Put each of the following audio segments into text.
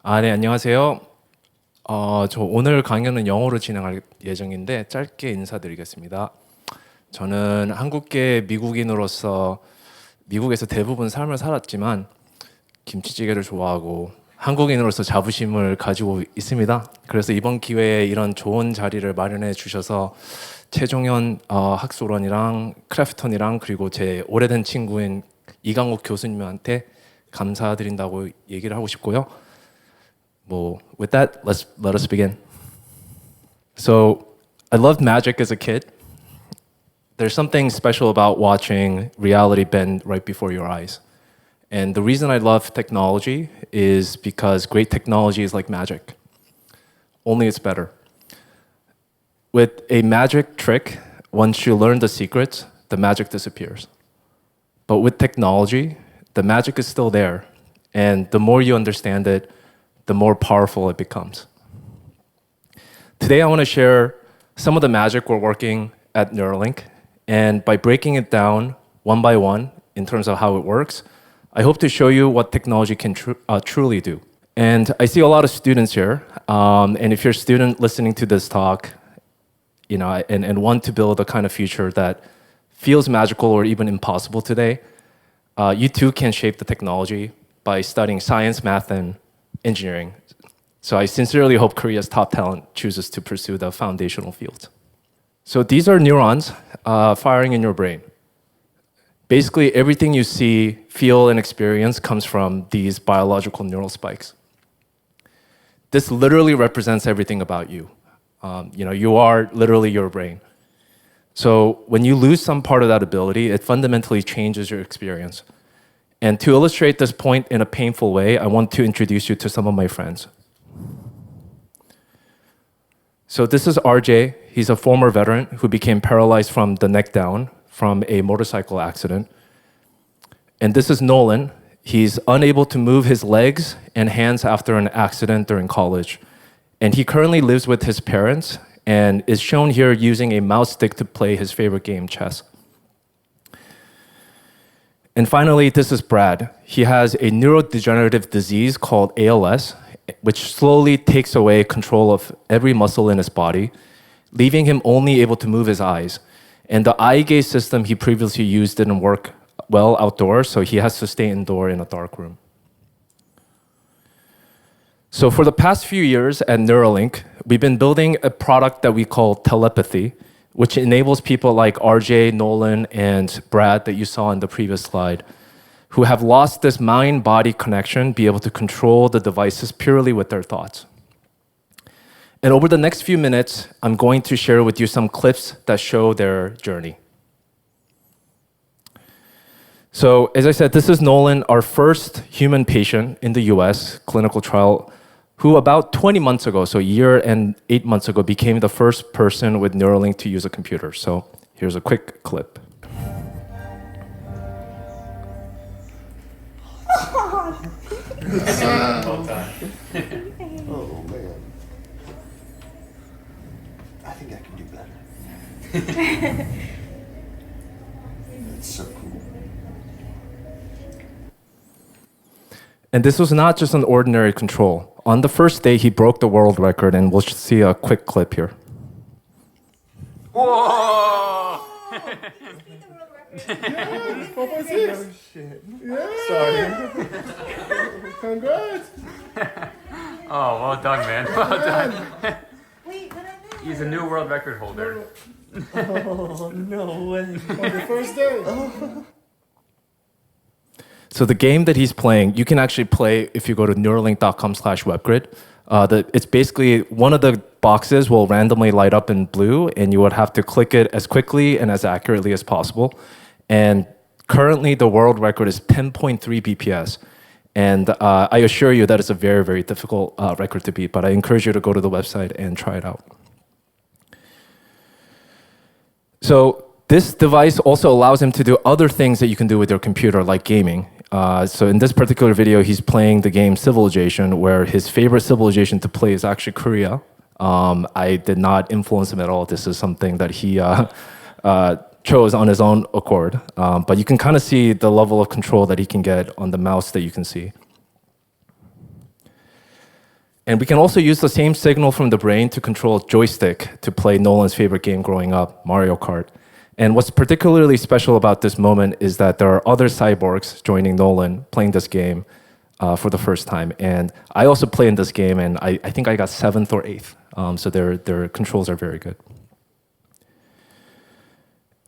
네, 안녕하세요. 저 오늘 강연은 영어로 진행할 예정인데 짧게 인사드리겠습니다. 저는 한국계 미국인으로서 미국에서 대부분 삶을 살았지만 김치찌개를 좋아하고 한국인으로서 자부심을 가지고 있습니다. 그래서 이번 기회에 이런 좋은 자리를 마련해 주셔서 최종현 학술원이랑 크래프톤이랑 그리고 제 오래된 친구인 이강욱 교수님한테 감사드린다고 얘기를 하고 싶고요. With that, let us begin. So, I loved magic as a kid. There's something special about watching reality bend right before your eyes. And the reason I love technology is because great technology is like magic. Only it's better. With a magic trick, once you learn the secrets, the magic disappears. But with technology, the magic is still there. And the more you understand it, the more powerful it becomes. Today I want to share some of the magic we're working at Neuralink, and by breaking it down one by one in terms of how it works, I hope to show you what technology can truly do. And I see a lot of students here, and if you're a student listening to this talk, and want to build a kind of future that feels magical or even impossible today, you too can shape the technology by studying science, math, and engineering. So I sincerely hope Korea's top talent chooses to pursue the foundational fields. So these are neurons firing in your brain. Basically, everything you see, feel, and experience comes from these biological neural spikes. This literally represents everything about you. You are literally your brain. So when you lose some part of that ability, it fundamentally changes your experience. And to illustrate this point in a painful way, I want to introduce you to some of my friends. So this is RJ. He's a former veteran who became paralyzed from the neck down from a motorcycle accident. And this is Nolan. He's unable to move his legs and hands after an accident during college. And he currently lives with his parents and is shown here using a mouse stick to play his favorite game, chess. And finally, this is Brad. He has a neurodegenerative disease called ALS, which slowly takes away control of every muscle in his body, leaving him only able to move his eyes. And the eye gaze system he previously used didn't work well outdoors, so he has to stay indoor in a dark room. So for the past few years at Neuralink, we've been building a product that we call telepathy, which enables people like RJ, Nolan, and Brad that you saw in the previous slide, who have lost this mind-body connection, be able to control the devices purely with their thoughts. And over the next few minutes, I'm going to share with you some clips that show their journey. So, as I said, this is Nolan, our first human patient in the US clinical trial, who about 20 months ago, so a year and 8 months ago, became the first person with Neuralink to use a computer. So here's a quick clip. Oh man. I think I can do better. That's so cool. And this was not just an ordinary control. On the first day, he broke the world record, and we'll see a quick clip here. Whoa! Yeah, 4.6. Shit. Yeah. Sorry. Congrats. Oh, well done, man. Well done. Wait, what I missed? He's a new world record holder. Oh, no way. On the first day. So the game that he's playing, you can actually play if you go to neuralink.com/webgrid. It's basically one of the boxes will randomly light up in blue, and you would have to click it as quickly and as accurately as possible. And currently, the world record is 10.3 BPS. And I assure you that it's a very, very difficult record to beat, but I encourage you to go to the website and try it out. So this device also allows him to do other things that you can do with your computer, like gaming. So in this particular video, he's playing the game Civilization, where his favorite civilization to play is actually Korea. I did not influence him at all. This is something that he chose on his own accord. But you can kind of see the level of control that he can get on the mouse that you can see. And we can also use the same signal from the brain to control a joystick to play Nolan's favorite game growing up, Mario Kart. And what's particularly special about this moment is that there are other cyborgs joining Nolan playing this game for the first time. And I also play in this game, and I think I got 7th or 8th. So their controls are very good.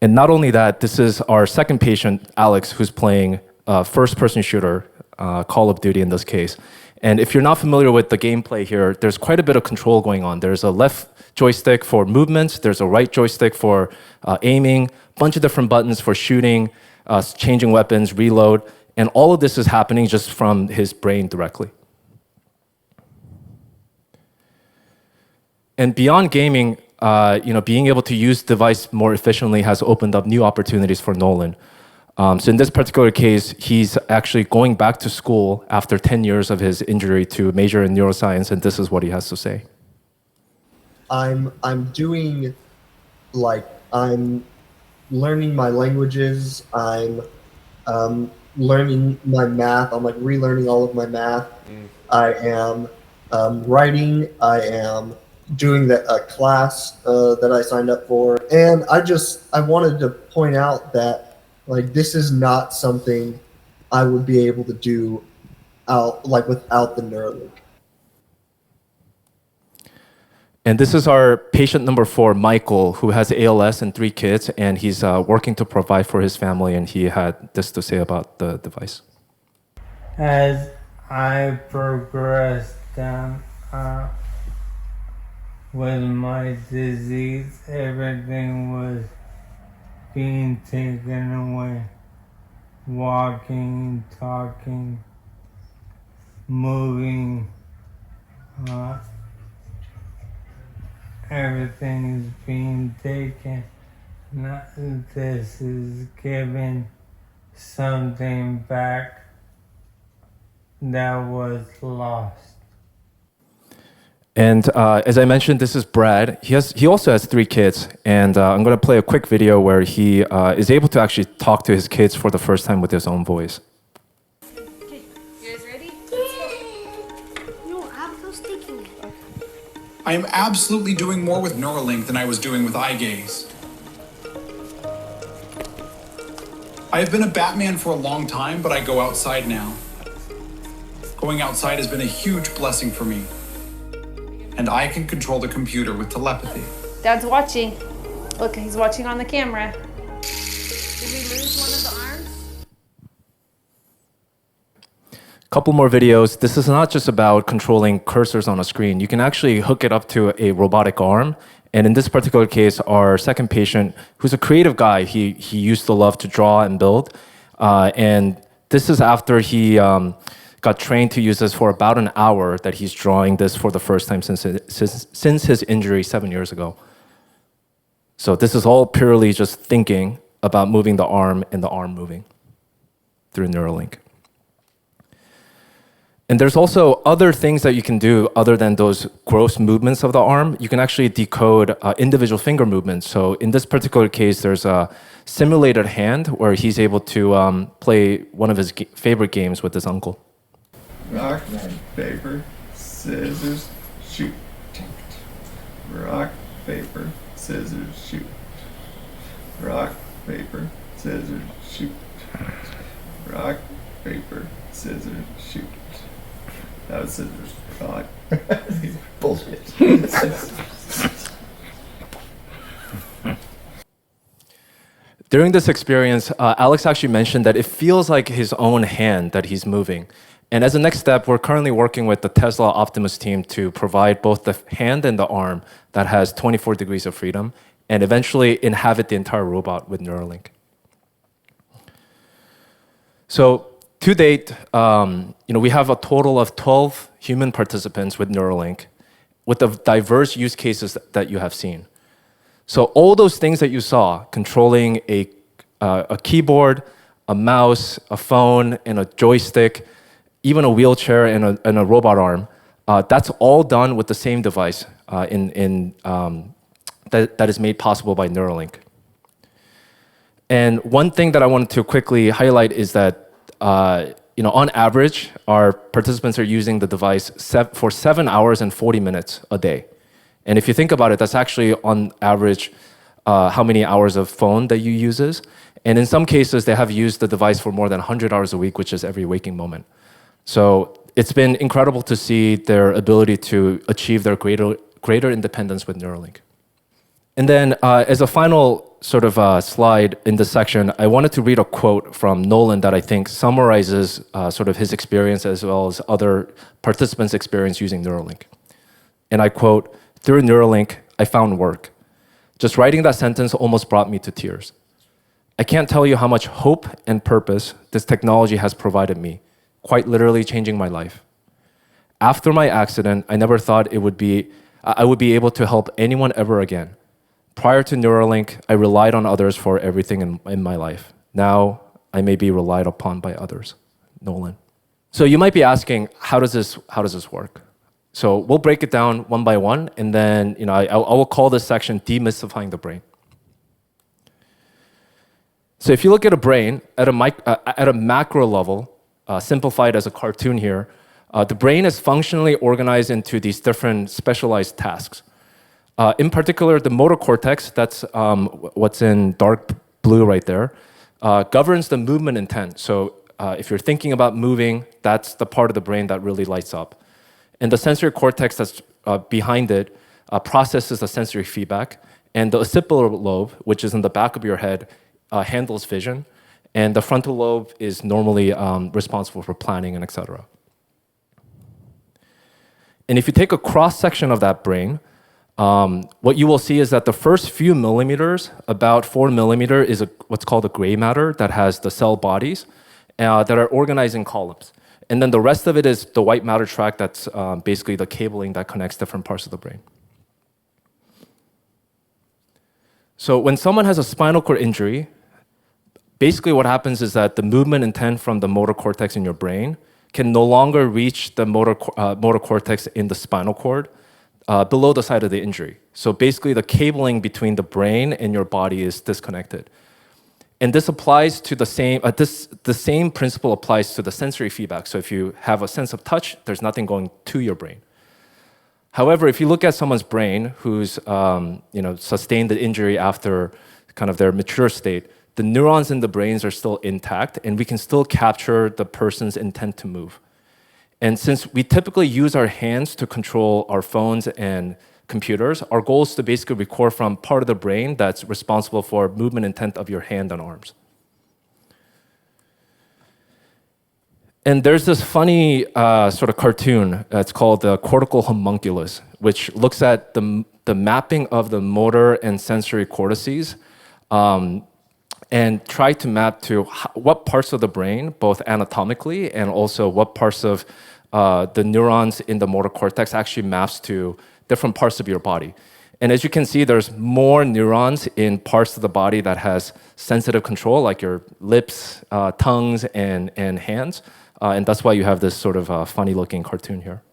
And not only that, this is our second patient, Alex, who's playing first-person shooter, Call of Duty in this case. And if you're not familiar with the gameplay here, there's quite a bit of control going on. There's a left joystick for movements, there's a right joystick for aiming, bunch of different buttons for shooting, changing weapons, reload, and all of this is happening just from his brain directly. And beyond gaming, being able to use device more efficiently has opened up new opportunities for Nolan. So in this particular case, he's actually going back to school after 10 years of his injury to major in neuroscience, and this is what he has to say. I'm learning my languages. I'm learning my math. I'm relearning all of my math. I am writing. I am doing a class that I signed up for, and I wanted to point out that this is not something I would be able to do without the Neuralink. And this is our patient number 4, Michael, who has ALS and 3 kids, and he's working to provide for his family, and he had this to say about the device. As I progressed down with my disease, everything was being taken away. Walking, talking, moving, everything is being taken. This is giving something back that was lost. And as I mentioned, this is Brad. He also has 3 kids, and I'm going to play a quick video where he is able to actually talk to his kids for the first time with his own voice. Okay, you guys ready? No, I'm still sticking. I am absolutely doing more with Neuralink than I was doing with eye gaze. I have been a Batman for a long time, but I go outside now. Going outside has been a huge blessing for me. And I can control the computer with telepathy. Dad's watching. Look, he's watching on the camera. Did we lose one of the arms? Couple more videos. This is not just about controlling cursors on a screen. You can actually hook it up to a robotic arm. And in this particular case, our second patient, who's a creative guy, he used to love to draw and build. And this is after he got trained to use this for about an hour that he's drawing this for the first time since his injury 7 years ago. So this is all purely just thinking about moving the arm and the arm moving through Neuralink. And there's also other things that you can do other than those gross movements of the arm. You can actually decode individual finger movements. So in this particular case, there's a simulated hand where he's able to play one of his favorite games with his uncle. Rock, paper, scissors, shoot. Rock, paper, scissors, shoot. Rock, paper, scissors, shoot. Rock, paper, scissors, shoot. That was scissors. Rock. Bullshit. During this experience, Alex actually mentioned that it feels like his own hand that he's moving. And as a next step, we're currently working with the Tesla Optimus team to provide both the hand and the arm that has 24 degrees of freedom and eventually inhabit the entire robot with Neuralink. So to date, we have a total of 12 human participants with Neuralink with the diverse use cases that you have seen. So all those things that you saw, controlling a keyboard, a mouse, a phone, and a joystick, even a wheelchair and a robot arm, that's all done with the same device that is made possible by Neuralink. And one thing that I wanted to quickly highlight is that on average, our participants are using the device for 7 hours and 40 minutes a day. And if you think about it, that's actually on average how many hours of phone that you uses. And in some cases, they have used the device for more than 100 hours a week, which is every waking moment. So it's been incredible to see their ability to achieve their greater independence with Neuralink. And then as a final sort of slide in this section, I wanted to read a quote from Nolan that I think summarizes sort of his experience as well as other participants' experience using Neuralink. And I quote, "Through Neuralink, I found work. Just writing that sentence almost brought me to tears. I can't tell you how much hope and purpose this technology has provided me, quite literally changing my life. After my accident, I never thought I would be able to help anyone ever again. Prior to Neuralink, I relied on others for everything in my life. Now, I may be relied upon by others." Nolan. So you might be asking, how does this work? So we'll break it down one by one, and then I will call this section Demystifying the Brain. So if you look at a brain at a macro level, simplified as a cartoon here, the brain is functionally organized into these different specialized tasks. In particular, the motor cortex, that's what's in dark blue right there, governs the movement intent. So if you're thinking about moving, that's the part of the brain that really lights up. And the sensory cortex that's behind it processes the sensory feedback. And the occipital lobe, which is in the back of your head, handles vision. And the frontal lobe is normally responsible for planning and etc. And if you take a cross-section of that brain, what you will see is that the first few millimeters, about 4 millimeter, is what's called a gray matter that has the cell bodies that are organized in columns. And then the rest of it is the white matter tract that's basically the cabling that connects different parts of the brain. So when someone has a spinal cord injury, basically what happens is that the movement intent from the motor cortex in your brain can no longer reach the motor cortex in the spinal cord below the site of the injury. So basically the cabling between the brain and your body is disconnected. And this applies to the same principle applies to the sensory feedback. So if you have a sense of touch, there's nothing going to your brain. However, if you look at someone's brain who's sustained the injury after kind of their mature state, the neurons in the brains are still intact, and we can still capture the person's intent to move. And since we typically use our hands to control our phones and computers, our goal is to basically record from part of the brain that's responsible for movement intent of your hand and arms. And there's this funny sort of cartoon that's called the cortical homunculus, which looks at the mapping of the motor and sensory cortices and try to map to what parts of the brain, both anatomically and also what parts of the neurons in the motor cortex actually maps to different parts of your body. And as you can see, there's more neurons in parts of the body that has sensitive control, like your lips, tongues, and hands. And that's why you have this sort of funny-looking cartoon here.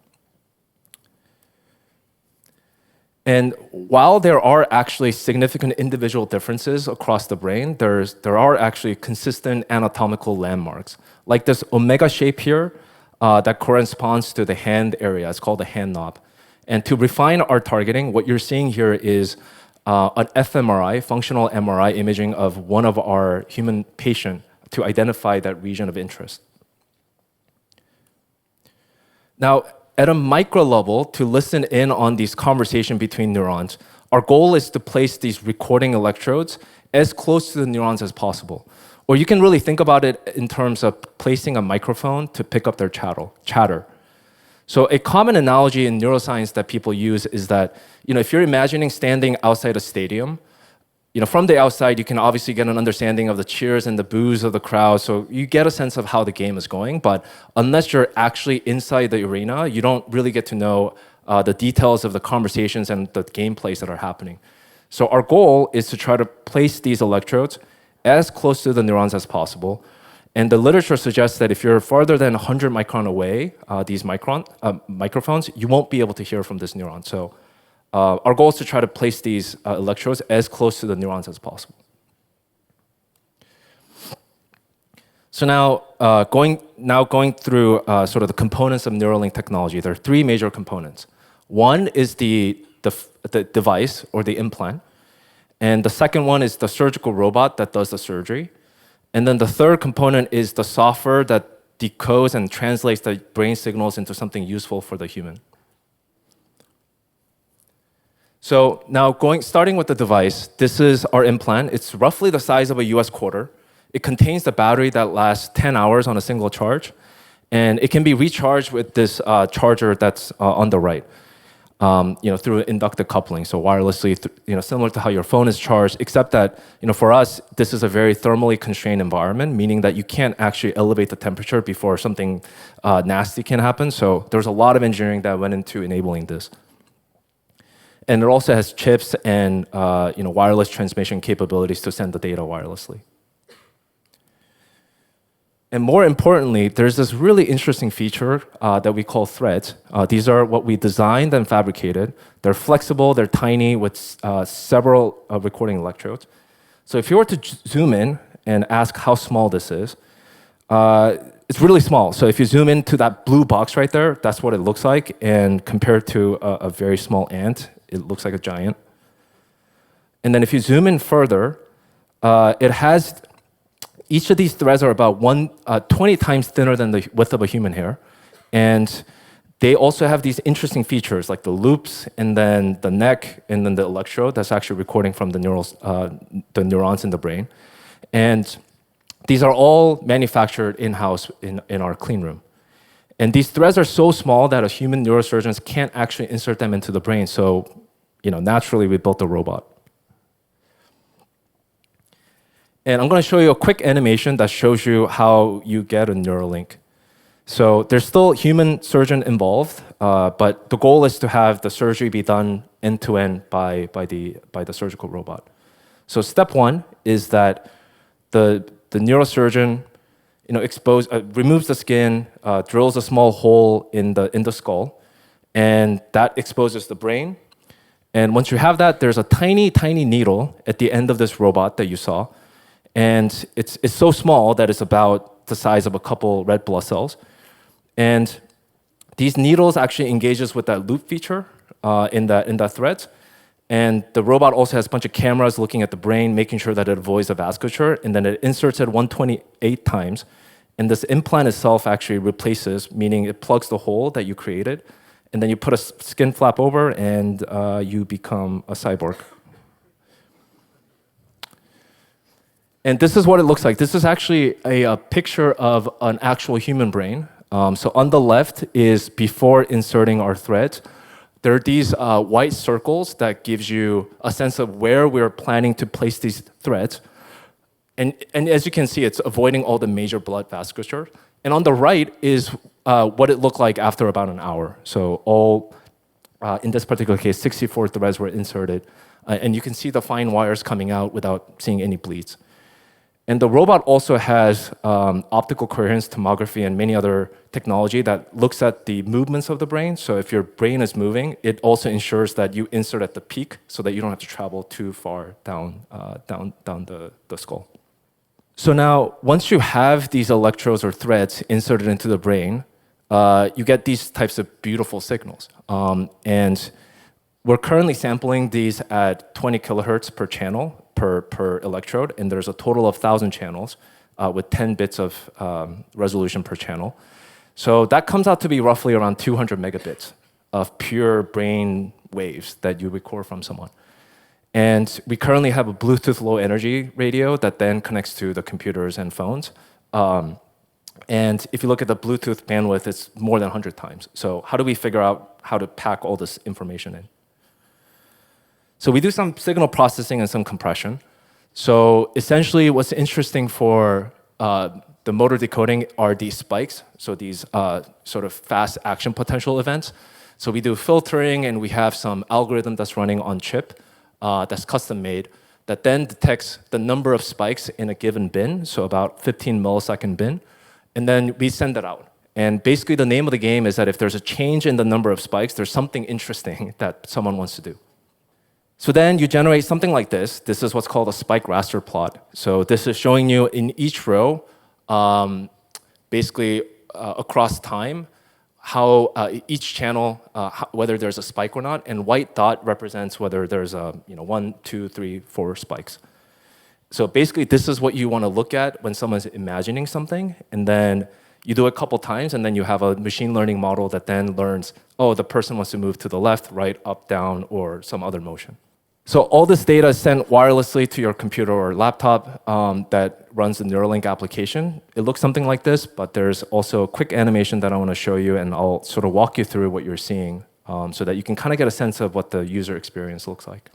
And while there are actually significant individual differences across the brain, there are actually consistent anatomical landmarks. Like this omega shape here that corresponds to the hand area. It's called the hand knob. And to refine our targeting, what you're seeing here is an fMRI, functional MRI imaging of one of our human patient to identify that region of interest. Now, at a micro level, to listen in on these conversations between neurons, our goal is to place these recording electrodes as close to the neurons as possible. Or you can really think about it in terms of placing a microphone to pick up their chatter. So a common analogy in neuroscience that people use is that, if you're imagining standing outside a stadium, from the outside, you can obviously get an understanding of the cheers and the boos of the crowd. So you get a sense of how the game is going. But unless you're actually inside the arena, you don't really get to know the details of the conversations and the gameplays that are happening. So our goal is to try to place these electrodes as close to the neurons as possible. And the literature suggests that if you're farther than 100 micron away, these microphones, you won't be able to hear from this neuron. So our goal is to try to place these electrodes as close to the neurons as possible. So now going through sort of the components of Neuralink technology, there are three major components. One is the device or the implant. And the second one is the surgical robot that does the surgery. And then the third component is the software that decodes and translates the brain signals into something useful for the human. So now starting with the device, this is our implant. It's roughly the size of a US quarter. It contains the battery that lasts 10 hours on a single charge. And it can be recharged with this charger that's on the right. Through inductive coupling, so wirelessly, similar to how your phone is charged, except that, for us, this is a very thermally constrained environment, meaning that you can't actually elevate the temperature before something nasty can happen. So there's a lot of engineering that went into enabling this. And it also has chips and wireless transmission capabilities to send the data wirelessly. And more importantly, there's this really interesting feature that we call threads. These are what we designed and fabricated. They're flexible, they're tiny with several recording electrodes. So if you were to zoom in and ask how small this is, it's really small. So if you zoom into that blue box right there, that's what it looks like. And compared to a very small ant, it looks like a giant. And then if you zoom in further, it has each of these threads are about 20 times thinner than the width of a human hair. And they also have these interesting features like the loops and then the neck and then the electrode that's actually recording from the neurons in the brain. And these are all manufactured in-house in our clean room. And these threads are so small that a human neurosurgeon can't actually insert them into the brain. So, naturally we built a robot. And I'm going to show you a quick animation that shows you how you get a Neuralink. So there's still human surgeon involved, but the goal is to have the surgery be done end to end by the surgical robot. So step one is that the neurosurgeon removes the skin, drills a small hole in the skull, and that exposes the brain. And once you have that, there's a tiny, tiny needle at the end of this robot that you saw. And it's so small that it's about the size of a couple red blood cells. And these needles actually engages with that loop feature in that thread. And the robot also has a bunch of cameras looking at the brain, making sure that it avoids the vasculature. And then it inserts it 128 times. And this implant itself actually replaces, meaning it plugs the hole that you created. And then you put a skin flap over and you become a cyborg. And this is what it looks like. This is actually a picture of an actual human brain. So on the left is before inserting our threads. There are these white circles that gives you a sense of where we're planning to place these threads. And as you can see, it's avoiding all the major blood vasculature. And on the right is what it looked like after about an hour. So all, in this particular case, 64 threads were inserted. And you can see the fine wires coming out without seeing any bleeds. And the robot also has optical coherence tomography and many other technology that looks at the movements of the brain. So if your brain is moving, it also ensures that you insert at the peak so that you don't have to travel too far down the skull. So now, once you have these electrodes or threads inserted into the brain, you get these types of beautiful signals. And we're currently sampling these at 20 kilohertz per channel. Per electrode, and there's a total of 1,000 channels with 10 bits of resolution per channel. So that comes out to be roughly around 200 megabits of pure brain waves that you record from someone. And we currently have a Bluetooth low energy radio that then connects to the computers and phones. And if you look at the Bluetooth bandwidth, it's more than 100 times. So how do we figure out how to pack all this information in? So we do some signal processing and some compression. So essentially what's interesting for the motor decoding are these spikes, so these sort of fast action potential events. So we do filtering and we have some algorithm that's running on chip that's custom made that then detects the number of spikes in a given bin, so about 15 millisecond bin, and then we send it out. And basically the name of the game is that if there's a change in the number of spikes, there's something interesting that someone wants to do. So then you generate something like this. This is what's called a spike raster plot. So this is showing you in each row basically across time, how each channel, whether there's a spike or not, and white dot represents whether there's a 1, 2, 3, 4 spikes. So basically, this is what you want to look at when someone's imagining something, and then you do it a couple times, and then you have a machine learning model that then learns, oh, the person wants to move to the left, right, up, down, or some other motion. So all this data is sent wirelessly to your computer or laptop that runs the Neuralink application. It looks something like this, but there's also a quick animation that I want to show you, and I'll sort of walk you through what you're seeing so that you can kind of get a sense of what the user experience looks like.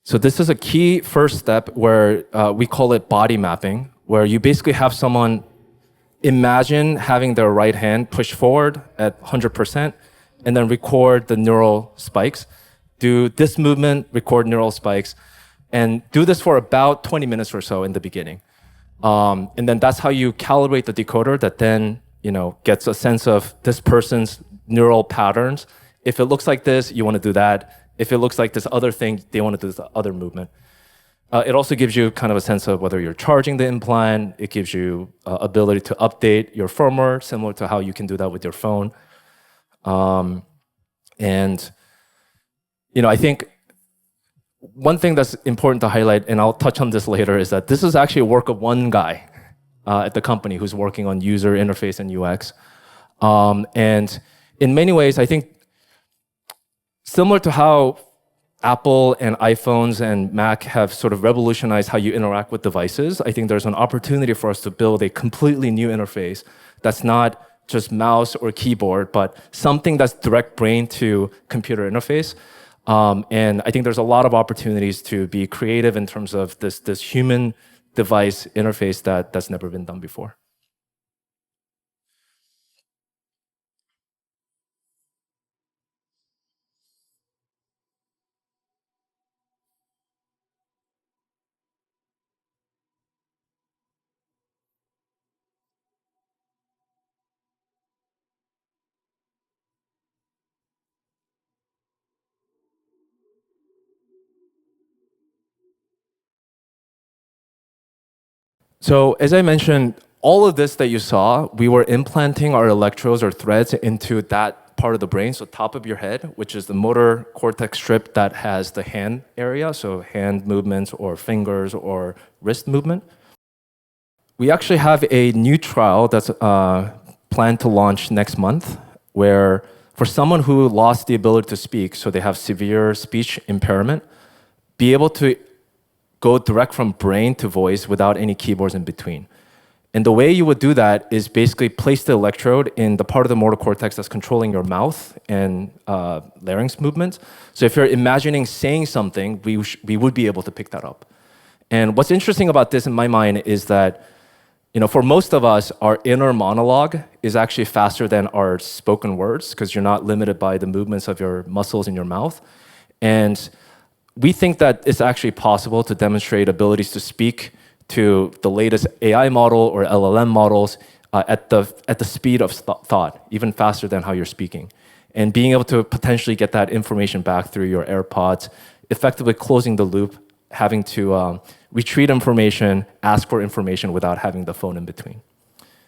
So this is a key first step where we call it body mapping, where you basically have someone imagine having their right hand push forward at 100% and then record the neural spikes. Do this movement, record neural spikes, and do this for about 20 minutes or so in the beginning. And then that's how you calibrate the decoder that then gets a sense of this person's neural patterns. If it looks like this, you want to do that. If it looks like this other thing, they want to do this other movement. It also gives you kind of a sense of whether you're charging the implant. It gives you ability to update your firmware, similar to how you can do that with your phone. And I think one thing that's important to highlight, and I'll touch on this later, is that this is actually a work of one guy at the company who's working on user interface and UX. And in many ways, I think similar to how Apple and iPhones and Mac have sort of revolutionized how you interact with devices, I think there's an opportunity for us to build a completely new interface that's not just mouse or keyboard, but something that's direct brain to computer interface. And I think there's a lot of opportunities to be creative in terms of this human device interface that's never been done before. So as I mentioned, all of this that you saw, we were implanting our electrodes or threads into that part of the brain, so top of your head, which is the motor cortex strip that has the hand area, so hand movements or fingers or wrist movement. We actually have a new trial that's planned to launch next month, where for someone who lost the ability to speak, so they have severe speech impairment, be able to go direct from brain to voice without any keyboards in between. And the way you would do that is basically place the electrode in the part of the motor cortex that's controlling your mouth and larynx movements. So if you're imagining saying something, we would be able to pick that up. And what's interesting about this in my mind is that, for most of us, our inner monologue is actually faster than our spoken words because you're not limited by the movements of your muscles in your mouth. And we think that it's actually possible to demonstrate abilities to speak to the latest AI model or LLM models at the speed of thought, even faster than how you're speaking. And being able to potentially get that information back through your AirPods, effectively closing the loop, having to retrieve information, ask for information without having the phone in between.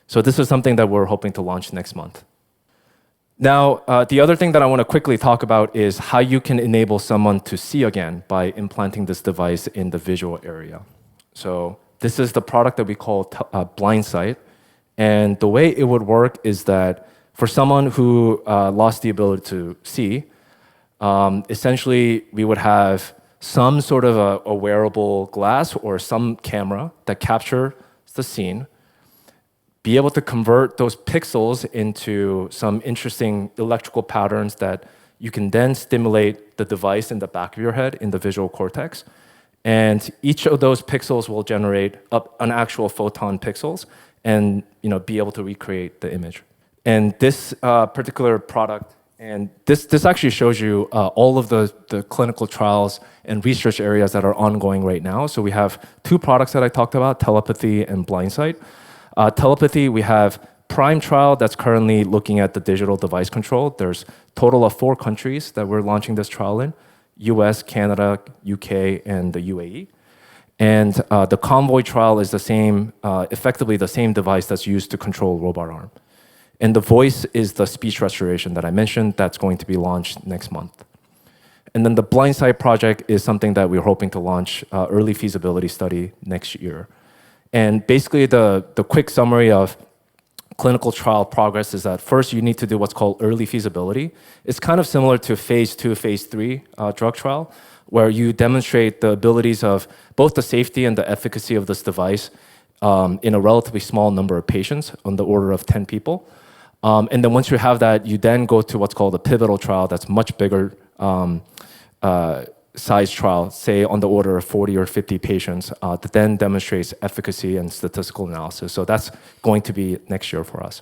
So this is something that we're hoping to launch next month. Now, the other thing that I want to quickly talk about is how you can enable someone to see again by implanting this device in the visual area. So this is the product that we call Blind Sight. And the way it would work is that for someone who lost the ability to see, essentially we would have some sort of a wearable glass or some camera that captures the scene, be able to convert those pixels into some interesting electrical patterns that you can then stimulate the device in the back of your head in the visual cortex. And each of those pixels will generate an actual photon pixels and be able to recreate the image. And this particular product, and this actually shows you all of the clinical trials and research areas that are ongoing right now. So we have two products that I talked about, telepathy and blind sight. Telepathy, we have prime trial that's currently looking at the digital device control. There's total of 4 countries that we're launching this trial in: US, Canada, UK, and the UAE. And the Convoy trial is the same, effectively the same device that's used to control robot arm. And the voice is the speech restoration that I mentioned that's going to be launched next month. And then the Blindside project is something that we're hoping to launch early feasibility study next year. And basically the quick summary of clinical trial progress is that first you need to do what's called early feasibility. It's kind of similar to phase 2, phase 3 drug trial, where you demonstrate the abilities of both the safety and the efficacy of this device in a relatively small number of patients, on the order of 10 people. And then once you have that, you then go to what's called a pivotal trial that's much bigger size trial, say on the order of 40 or 50 patients, that then demonstrates efficacy and statistical analysis. So that's going to be next year for us.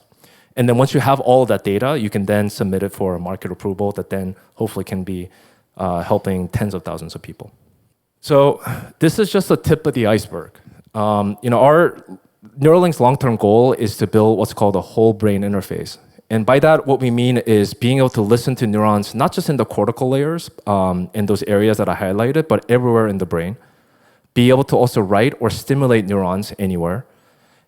And then once you have all of that data, you can then submit it for a market approval that then hopefully can be helping tens of thousands of people. So this is just the tip of the iceberg. Our Neuralink's long-term goal is to build what's called a whole brain interface. And by that, what we mean is being able to listen to neurons, not just in the cortical layers, in those areas that I highlighted, but everywhere in the brain. Be able to also write or stimulate neurons anywhere.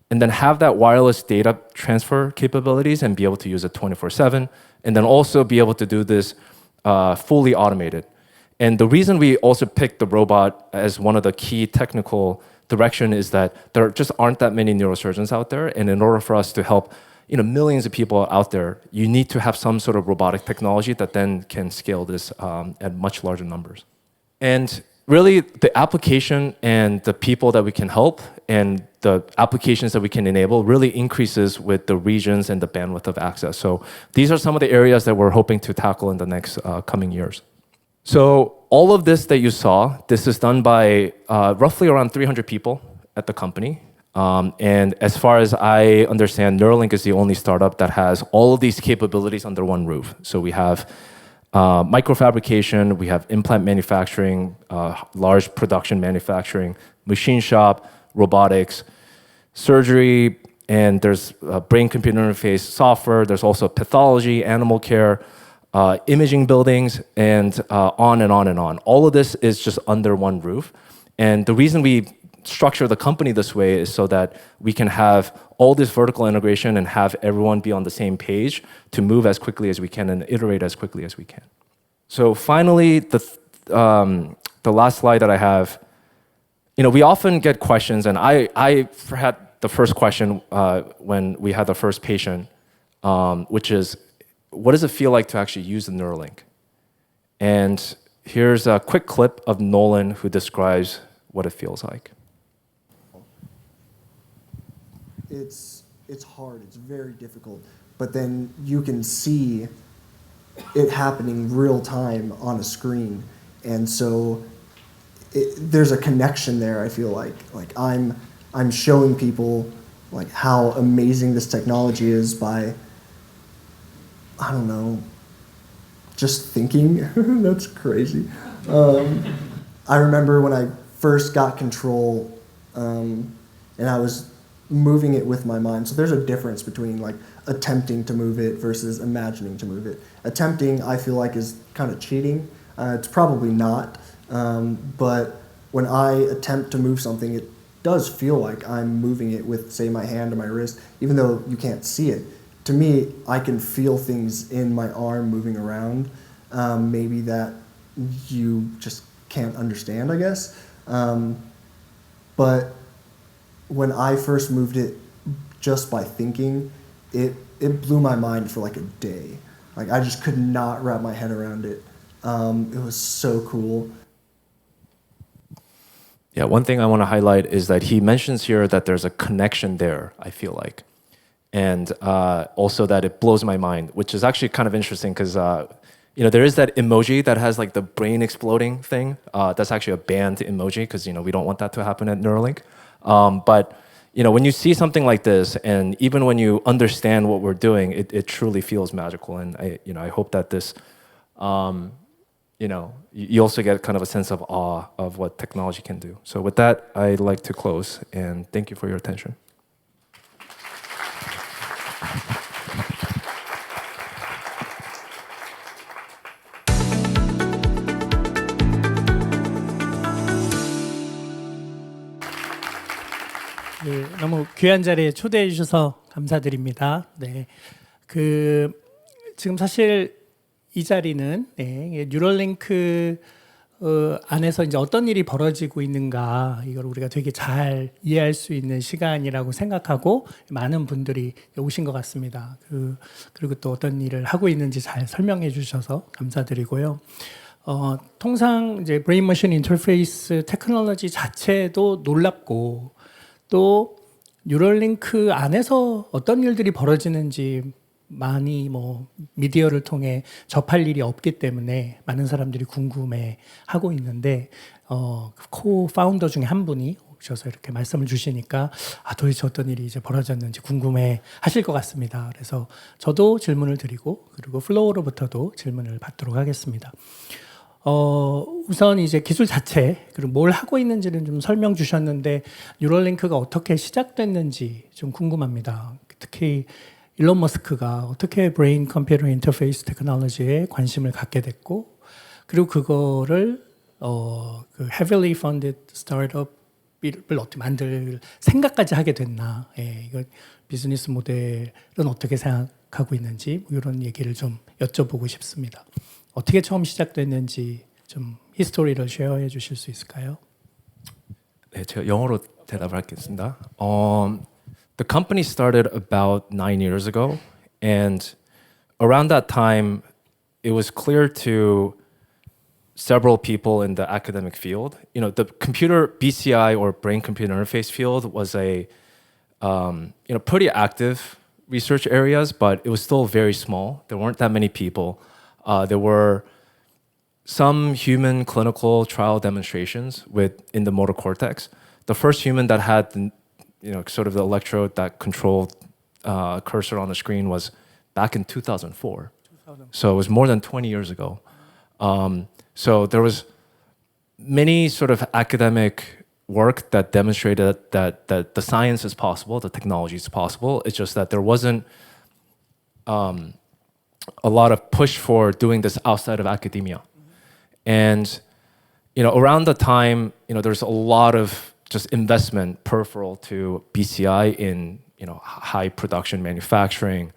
And then have that wireless data transfer capabilities and be able to use it 24/7. And then also be able to do this fully automated. And the reason we also picked the robot as one of the key technical direction is that there just aren't that many neurosurgeons out there. And in order for us to help millions of people out there, you need to have some sort of robotic technology that then can scale this at much larger numbers. And really, the application and the people that we can help and the applications that we can enable really increases with the regions and the bandwidth of access. So these are some of the areas that we're hoping to tackle in the next coming years. So all of this that you saw, this is done by roughly around 300 people at the company. And as far as I understand, Neuralink is the only startup that has all of these capabilities under one roof. So we have microfabrication, we have implant manufacturing, large production manufacturing, machine shop, robotics, surgery, and there's brain-computer interface software. There's also pathology, animal care, imaging buildings, and on and on and on. All of this is just under one roof. And the reason we structure the company this way is so that we can have all this vertical integration and have everyone be on the same page to move as quickly as we can and iterate as quickly as we can. So finally, the last slide that I have, we often get questions, and I had the first question when we had the first patient, which is, what does it feel like to actually use the Neuralink? And here's a quick clip of Nolan who describes what it feels like. It's hard, it's very difficult, but then you can see it happening real time on a screen, and so there's a connection there. I feel like I'm showing people like how amazing this technology is by, I don't know, just thinking. That's crazy. I remember when I first got control, and I was moving it with my mind. So there's a difference between like attempting to move it versus imagining to move it. Attempting, I feel like, is kind of cheating. It's probably not, but when I attempt to move something, it does feel like I'm moving it with, say, my hand or my wrist, even though you can't see it. To me, I can feel things in my arm moving around, maybe that you just can't understand, I guess. But when I first moved it just by thinking, it blew my mind for like a day. Like I just could not wrap my head around it. It was so cool. Yeah, one thing I want to highlight is that he mentions here that there's a connection there, I feel like. And also that it blows my mind, which is actually kind of interesting because there is that emoji that has like the brain exploding thing. That's actually a banned emoji because we don't want that to happen at Neuralink. But when you see something like this, and even when you understand what we're doing, it truly feels magical. And I hope that this, you also get kind of a sense of awe of what technology can do. So with that, I'd like to close and thank you for your attention. 너무 귀한 자리에 초대해 주셔서 감사드립니다. 네, 지금 사실 이 자리는 뉴럴링크 안에서 이제 어떤 일이 벌어지고 있는가 이걸 우리가 되게 잘 이해할 수 있는 시간이라고 생각하고 많은 분들이 오신 것 같습니다. 그리고 또 어떤 일을 하고 있는지 잘 설명해 주셔서 감사드리고요. 통상 이제 브레인 머신 인터페이스 테크놀로지 자체도 놀랍고 또 뉴럴링크 안에서 어떤 일들이 벌어지는지 많이 미디어를 통해 접할 일이 없기 때문에 많은 사람들이 궁금해하고 있는데 코-파운더 중에 한 분이 오셔서 이렇게 말씀을 주시니까 도대체 어떤 일이 이제 벌어졌는지 궁금해 하실 것 같습니다. 그래서 저도 질문을 드리고 그리고 플로우로부터도 질문을 받도록 하겠습니다. 우선 이제 기술 자체 그리고 뭘 하고 있는지는 좀 설명 주셨는데 뉴럴링크가 어떻게 시작됐는지 좀 궁금합니다. 특히 일론 머스크가 어떻게 브레인 컴퓨터 인터페이스 테크놀로지에 관심을 갖게 됐고 그리고 그거를 그 heavily funded 스타트업을 어떻게 만들 생각까지 하게 됐나 이거 비즈니스 모델은 어떻게 생각하고 있는지 이런 얘기를 좀 여쭤보고 싶습니다. 어떻게 처음 시작됐는지 좀 히스토리를 쉐어해 주실 수 있을까요? 네, 제가 영어로 대답을 하겠습니다. The company started about 9 years ago, and around that time, it was clear to several people in the academic field. You know, the computer BCI or brain-computer interface field was a pretty active research areas, but it was still very small. There weren't that many people. There were some human clinical trial demonstrations in the motor cortex. The first human that had sort of the electrode that controlled cursor on the screen was back in 2004. So it was more than 20 years ago. So there was many sort of academic work that demonstrated that the science is possible, the technology is possible. It's just that there wasn't a lot of push for doing this outside of academia. And around the time, there's a lot of just investment peripheral to BCI in high production manufacturing,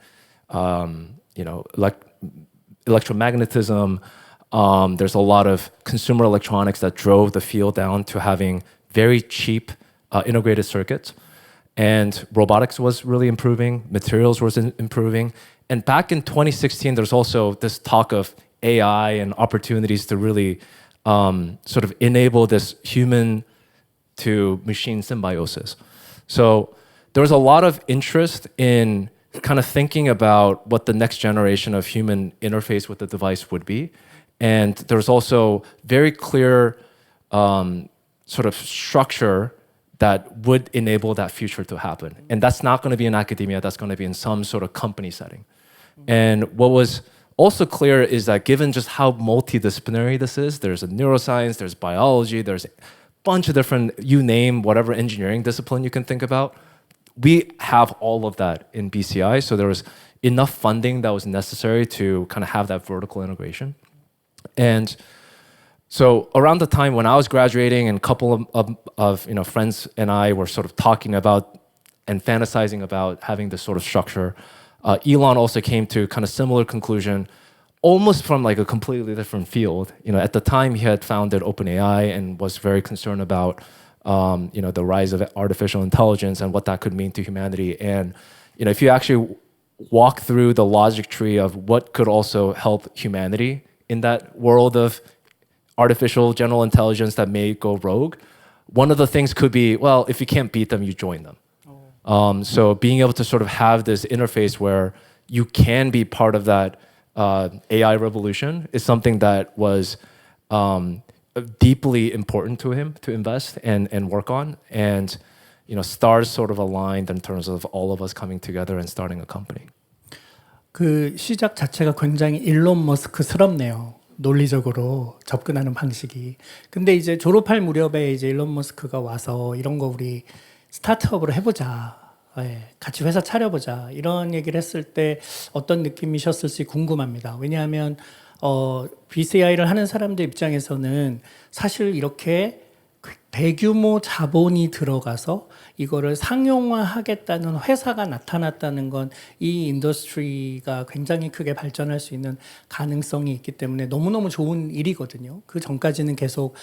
electromagnetism. There's a lot of consumer electronics that drove the field down to having very cheap integrated circuits. And robotics was really improving, materials was improving. And back in 2016, there's also this talk of AI and opportunities to really sort of enable this human to machine symbiosis. So there was a lot of interest in kind of thinking about what the next generation of human interface with the device would be. And there was also very clear sort of structure that would enable that future to happen. And that's not going to be in academia, that's going to be in some sort of company setting. And what was also clear is that given just how multidisciplinary this is, there's a neuroscience, there's biology, there's a bunch of different, you name whatever engineering discipline you can think about. We have all of that in BCI, so there was enough funding that was necessary to kind of have that vertical integration. And so around the time when I was graduating and a couple of friends and I were sort of talking about and fantasizing about having this sort of structure, Elon also came to kind of similar conclusion, almost from like a completely different field. At the time he had founded OpenAI and was very concerned about the rise of artificial intelligence and what that could mean to humanity. And if you actually walk through the logic tree of what could also help humanity in that world of artificial general intelligence that may go rogue, one of the things could be, well, if you can't beat them, you join them. So being able to sort of have this interface where you can be part of that AI revolution is something that was deeply important to him to invest and work on. And stars sort of aligned in terms of all of us coming together and starting a company. 그 시작 자체가 굉장히 일론 머스크스럽네요. 논리적으로 접근하는 방식이. 근데 이제 졸업할 무렵에 이제 일론 머스크가 와서 이런 거 우리 스타트업으로 해보자. 같이 회사 차려보자. 이런 얘기를 했을 때 어떤 느낌이셨을지 궁금합니다. 왜냐하면 BCI를 하는 사람들 입장에서는 사실 이렇게 대규모 자본이 들어가서 이거를 상용화하겠다는 회사가 나타났다는 건 이 인더스트리가 굉장히 크게 발전할 수 있는 가능성이 있기 때문에 너무너무 좋은 일이거든요. 그 전까지는 계속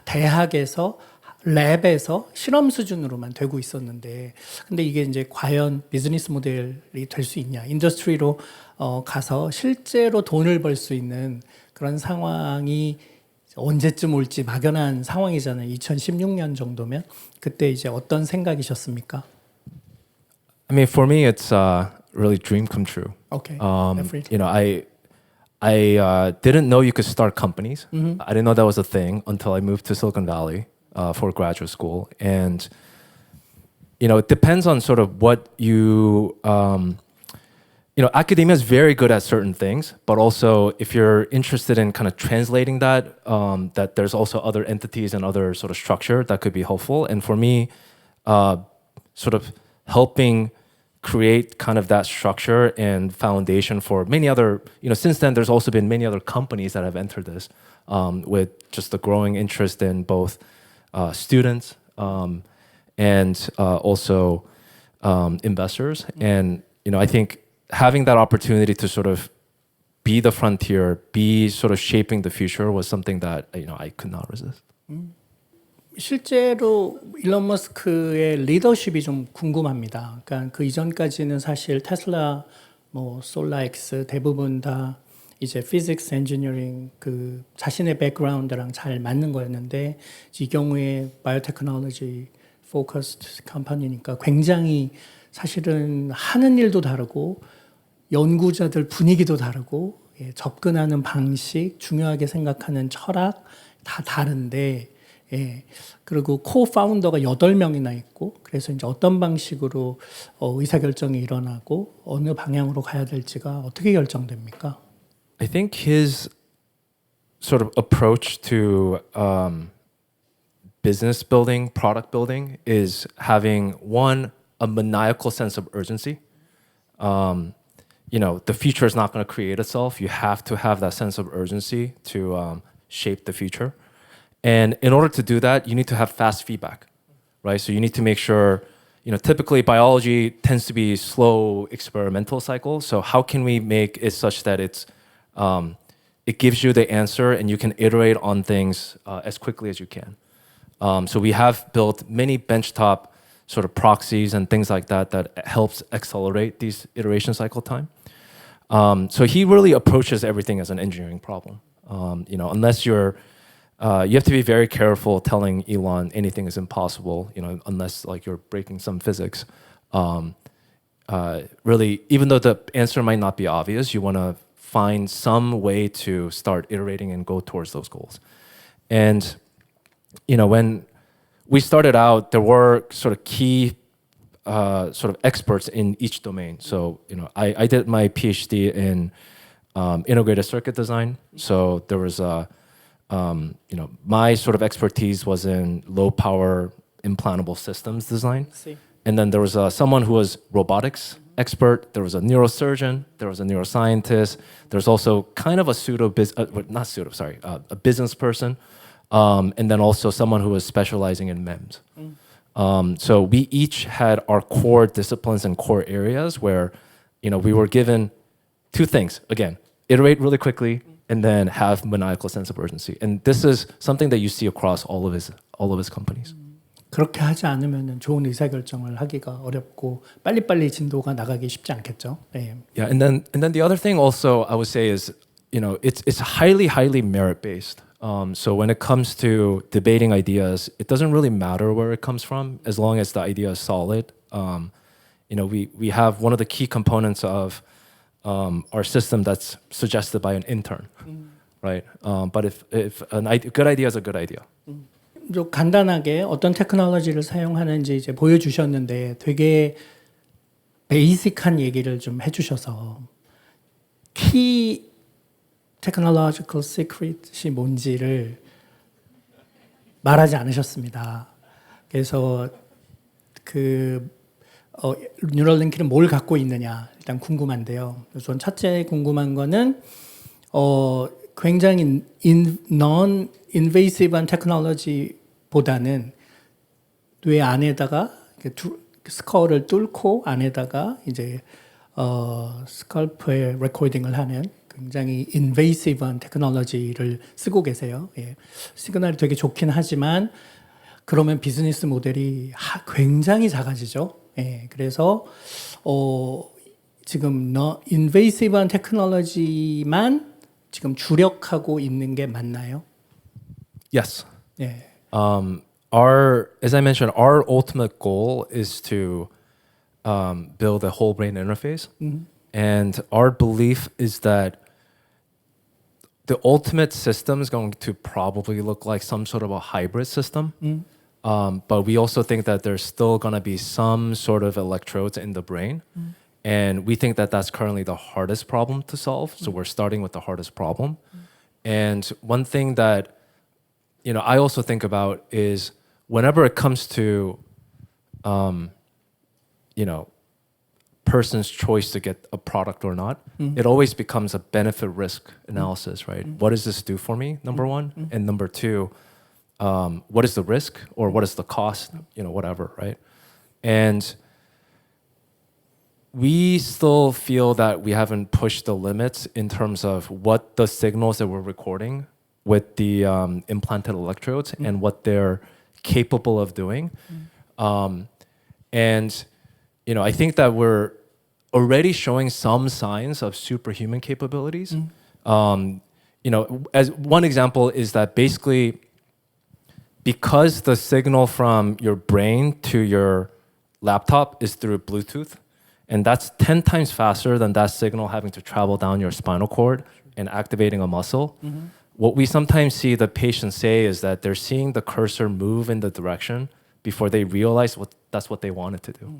대학에서 랩에서 실험 수준으로만 되고 있었는데, 근데 이게 이제 과연 비즈니스 모델이 될 수 있냐, 인더스트리로 가서 실제로 돈을 벌 수 있는 그런 상황이 언제쯤 올지 막연한 상황이잖아요. 2016년 정도면. 그때 이제 어떤 생각이셨습니까? I mean, for me, it's really dream come true. Okay. You know, I didn't know you could start companies. I didn't know that was a thing until I moved to Silicon Valley for graduate school. And, you know, it depends on sort of what you know, academia is very good at certain things, but also if you're interested in kind of translating that, that there's also other entities and other sort of structure that could be helpful. And for me, sort of helping create kind of that structure and foundation for many other, you know, since then there's also been many other companies that have entered this with just the growing interest in both students and also investors. And, you know, I think having that opportunity to sort of be the frontier, be sort of shaping the future was something that, you know, I could not resist. 실제로 일론 머스크의 리더십이 좀 궁금합니다. 그러니까 그 이전까지는 사실 테슬라, 뭐 솔라엑스 대부분 다 이제 피직스, 엔지니어링 그 자신의 백그라운드랑 잘 맞는 거였는데, 이 경우에 바이오테크놀로지 포커스드 컴퍼니니까 굉장히 사실은 하는 일도 다르고 연구자들 분위기도 다르고, 예, 접근하는 방식, 중요하게 생각하는 철학 다 다른데, 예, 그리고 코-파운더가 8명이나 있고, 그래서 이제 어떤 방식으로 의사결정이 일어나고 어느 방향으로 가야 될지가 어떻게 결정됩니까? I think his sort of approach to business building, product building is having a maniacal sense of urgency. You know, the future is not going to create itself. You have to have that sense of urgency to shape the future. And in order to do that, you need to have fast feedback, right? So you need to make sure, you know, typically biology tends to be slow experimental cycle. So how can we make it such that it gives you the answer and you can iterate on things as quickly as you can? So we have built many benchtop sort of proxies and things like that that helps accelerate these iteration cycle time. So he really approaches everything as an engineering problem. You know, unless you have to be very careful telling Elon anything is impossible, you know, unless like you're breaking some physics. Really, even though the answer might not be obvious, you want to find some way to start iterating and go towards those goals. And, you know, when we started out, there were sort of key sort of experts in each domain. So, you know, I did my PhD in integrated circuit design. So there was you know, my sort of expertise was in low power implantable systems design. And then there was someone who was robotics expert. There was a neurosurgeon. There was a neuroscientist. There's also kind of a a business person. And then also someone who was specializing in MEMS. So we each had our core disciplines and core areas where, you know, we were given two things. Again, iterate really quickly and then have maniacal sense of urgency. And this is something that you see across all of his companies. 그렇게 하지 않으면 좋은 의사결정을 하기가 어렵고 빨리빨리 진도가 나가기 쉽지 않겠죠. 네. Yeah, and then the other thing also I would say is, you know, it's highly merit based. So when it comes to debating ideas, it doesn't really matter where it comes from as long as the idea is solid. You know, we have one of the key components of our system that's suggested by an intern, right? But if good idea is a good idea. 좀 간단하게 어떤 테크놀로지를 사용하는지 이제 보여주셨는데 되게 베이직한 얘기를 좀 해주셔서 키 technological secret이 뭔지를 말하지 않으셨습니다. 그래서 뉴럴링크는 뭘 갖고 있느냐 일단 궁금한데요. 우선 첫째 궁금한 거는 굉장히 non-invasive한 테크놀로지 보다는 뇌 안에다가 스컬을 뚫고 안에다가 이제 스컬프에 레코딩을 하는 굉장히 인베이시브한 테크놀로지를 쓰고 계세요. 예. 시그널이 되게 좋긴 하지만 그러면 비즈니스 모델이 굉장히 작아지죠. 예. 그래서 지금 인베이시브한 테크놀로지만 지금 주력하고 있는 게 맞나요? Yes. 예. As I mentioned, our ultimate goal is to build a whole brain interface. And our belief is that the ultimate system is going to probably look like some sort of a hybrid system. But we also think that there's still going to be some sort of electrodes in the brain. And we think that that's currently the hardest problem to solve. So we're starting with the hardest problem. And one thing that I also think about is whenever it comes to person's choice to get a product or not, it always becomes a benefit risk analysis, right? What does this do for me, number one? And number two, what is the risk or what is the cost, whatever, right? And we still feel that we haven't pushed the limits in terms of what the signals that we're recording with the implanted electrodes and what they're capable of doing. And I think that we're already showing some signs of superhuman capabilities. As one example is that basically because the signal from your brain to your laptop is through Bluetooth, and that's 10 times faster than that signal having to travel down your spinal cord and activating a muscle. What we sometimes see the patients say is that they're seeing the cursor move in the direction before they realize that's what they wanted to do.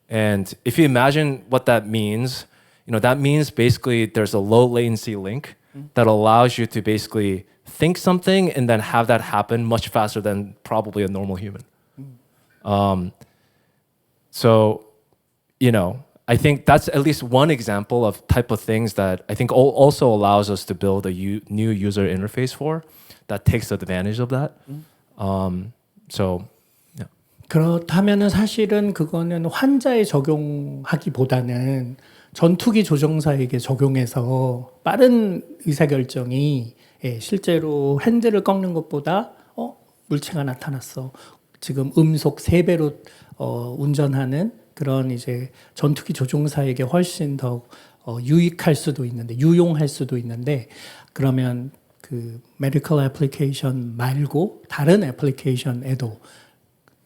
And if you imagine what that means, that means basically there's a low latency link that allows you to basically think something and then have that happen much faster than probably a normal human. So, I think that's at least one example of type of things that I think also allows us to build a new user interface for that takes advantage of that. So, yeah. 그렇다면은 사실은 그거는 환자에 적용하기보다는 전투기 조종사에게 적용해서 빠른 의사결정이 실제로 핸들을 꺾는 것보다 물체가 나타났어. 지금 음속 3배로 운전하는 그런 이제 전투기 조종사에게 훨씬 더 유익할 수도 있는데 유용할 수도 있는데 그러면 그 메디컬 애플리케이션 말고 다른 애플리케이션에도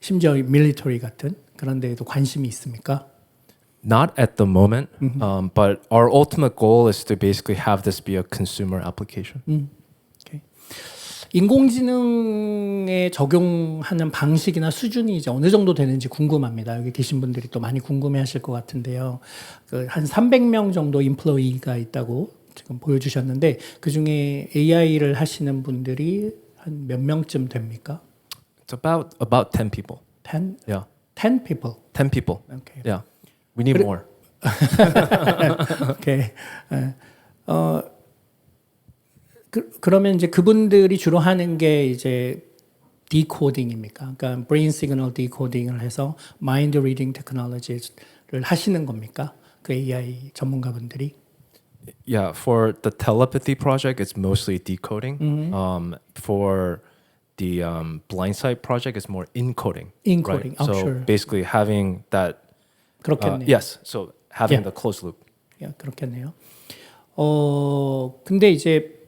심지어 밀리터리 같은 그런 데에도 관심이 있습니까? Not at the moment, but our ultimate goal is to basically have this be a consumer application. Okay. 인공지능에 적용하는 방식이나 수준이 이제 어느 정도 되는지 궁금합니다. 여기 계신 분들이 또 많이 궁금해하실 것 같은데요. 한 300명 정도 인플로이가 있다고 지금 보여주셨는데 그 중에 AI를 하시는 분들이 한 몇 명쯤 됩니까? It's about 10 people. 10? Yeah. 10 people. 10 people. Okay. Yeah. We need more. Okay. 그러면 이제 그분들이 주로 하는 게 이제 디코딩입니까? 그러니까 브레인 시그널 디코딩을 해서 마인드 리딩 테크놀로지를 하시는 겁니까? 그 AI 전문가분들이? Yeah, for the telepathy project, it's mostly decoding. For the blindsight project, it's more encoding. Encoding, right? So sure. basically having that. 그렇겠네요. Yes, so having the closed loop. 그렇겠네요. 근데 이제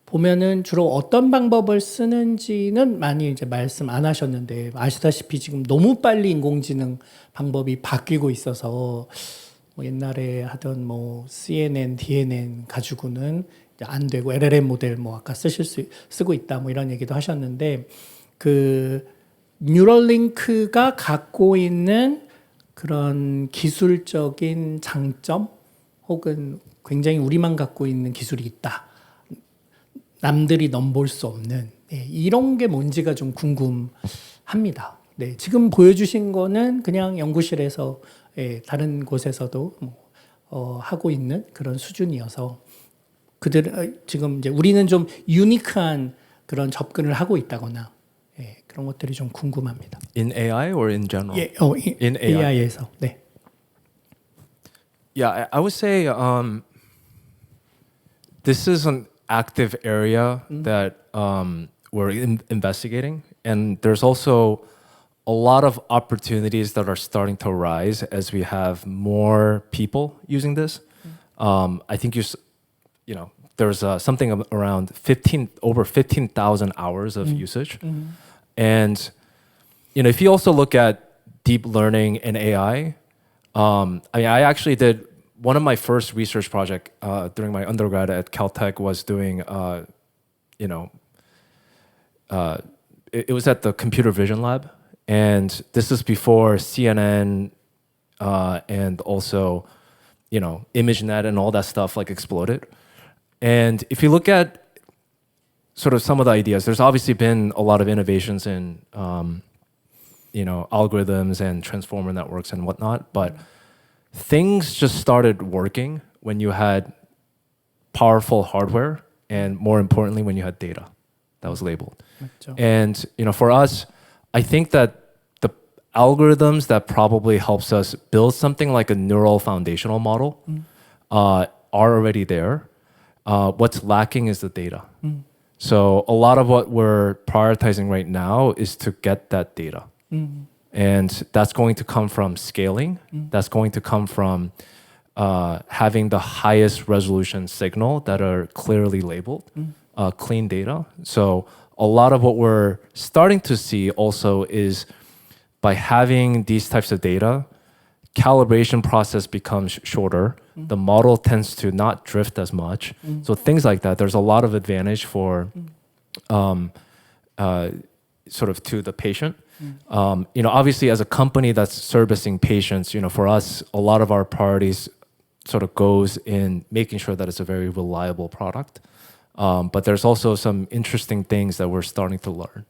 보면은 주로 어떤 방법을 쓰는지는 많이 이제 말씀 안 하셨는데 아시다시피 지금 너무 빨리 인공지능 방법이 바뀌고 있어서 뭐 옛날에 하던 뭐 CNN, DNN 가지고는 안 되고 LLM 모델 뭐 아까 쓰고 있다 뭐 이런 얘기도 하셨는데 그 뉴럴링크가 갖고 있는 그런 기술적인 장점 혹은 굉장히 우리만 갖고 있는 기술이 있다. 남들이 넘볼 수 없는 이런 게 뭔지가 좀 궁금합니다. 네, 지금 보여주신 거는 그냥 연구실에서 다른 곳에서도 하고 있는 그런 수준이어서 그들 지금 이제 우리는 좀 유니크한 그런 접근을 하고 있다거나 그런 것들이 좀 궁금합니다. In AI or in general? 예, In AI. AI에서 네. Yeah, I would say this is an active area that we're investigating, and there's also a lot of opportunities that are starting to arise as we have more people using this. I think you know, there's something around over 15,000 hours of usage, and you know, if you also look at deep learning and AI, I mean, I actually did one of my first research project during my undergrad at Caltech was doing, you know, it was at the computer vision lab, and this is before CNN and also, you know, ImageNet and all that stuff like exploded. And if you look at sort of some of the ideas, there's obviously been a lot of innovations in, you know, algorithms and transformer networks and whatnot, but things just started working when you had powerful hardware and more importantly, when you had data that was labeled. 맞죠. And, you know, for us, I think that the algorithms that probably helps us build something like a neural foundational model are already there. What's lacking is the data. So a lot of what we're prioritizing right now is to get that data. And that's going to come from scaling. That's going to come from having the highest resolution signal that are clearly labeled, clean data. So a lot of what we're starting to see also is by having these types of data, calibration process becomes shorter. The model tends to not drift as much. So things like that, there's a lot of advantage for sort of to the patient. You know, obviously as a company that's servicing patients, you know, for us, a lot of our priorities sort of goes in making sure that it's a very reliable product. But there's also some interesting things that we're starting to learn.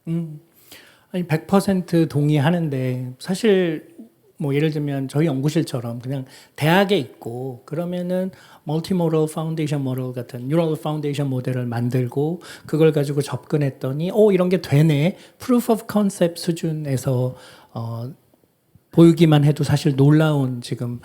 아니 100% 동의하는데 사실 뭐 예를 들면 저희 연구실처럼 그냥 대학에 있고 그러면은 멀티모럴 파운데이션 모델 같은 뉴럴 파운데이션 모델을 만들고 그걸 가지고 접근했더니 이런 게 되네. 프루프 오브 컨셉트 수준에서 보이기만 해도 사실 놀라운 지금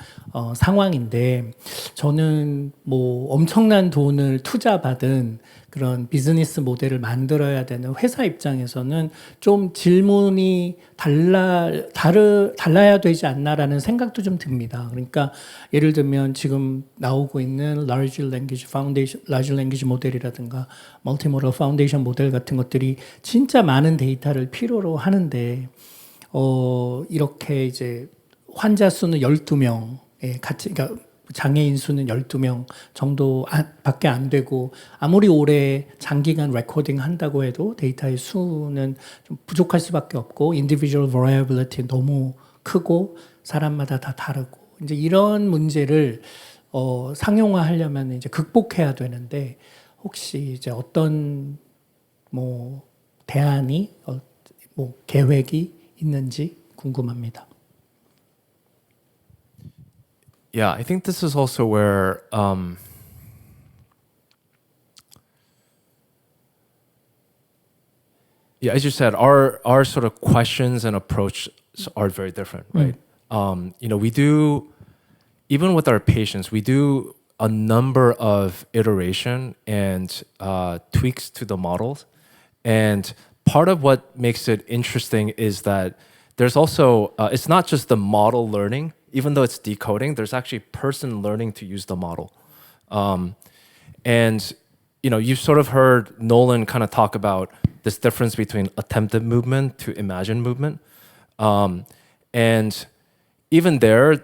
상황인데 저는 뭐 엄청난 돈을 투자받은 그런 비즈니스 모델을 만들어야 되는 회사 입장에서는 좀 질문이 달라야 되지 않나라는 생각도 좀 듭니다. 그러니까 예를 들면 지금 나오고 있는 large language 모델이라든가 multimodal foundation 모델 같은 것들이 진짜 많은 데이터를 필요로 하는데 이렇게 이제 환자 수는 12명에 같이, 그러니까 장애인 수는 12명 정도 밖에 안 되고 아무리 오래 장기간 레코딩 한다고 해도 데이터의 수는 좀 부족할 수밖에 없고 individual variability 너무 크고 사람마다 다 다르고 이제 이런 문제를 상용화하려면 이제 극복해야 되는데 혹시 이제 어떤 뭐 대안이 뭐 계획이 있는지 궁금합니다. Yeah, I think this is also where yeah, as you said, our sort of questions and approach are very different, right? You know, we do, even with our patients, we do a number of iteration and tweaks to the models. And part of what makes it interesting is that there's also, it's not just the model learning, even though it's decoding, there's actually person learning to use the model. And, you know, you've sort of heard Nolan kind of talk about this difference between attempted movement to imagined movement. And even there,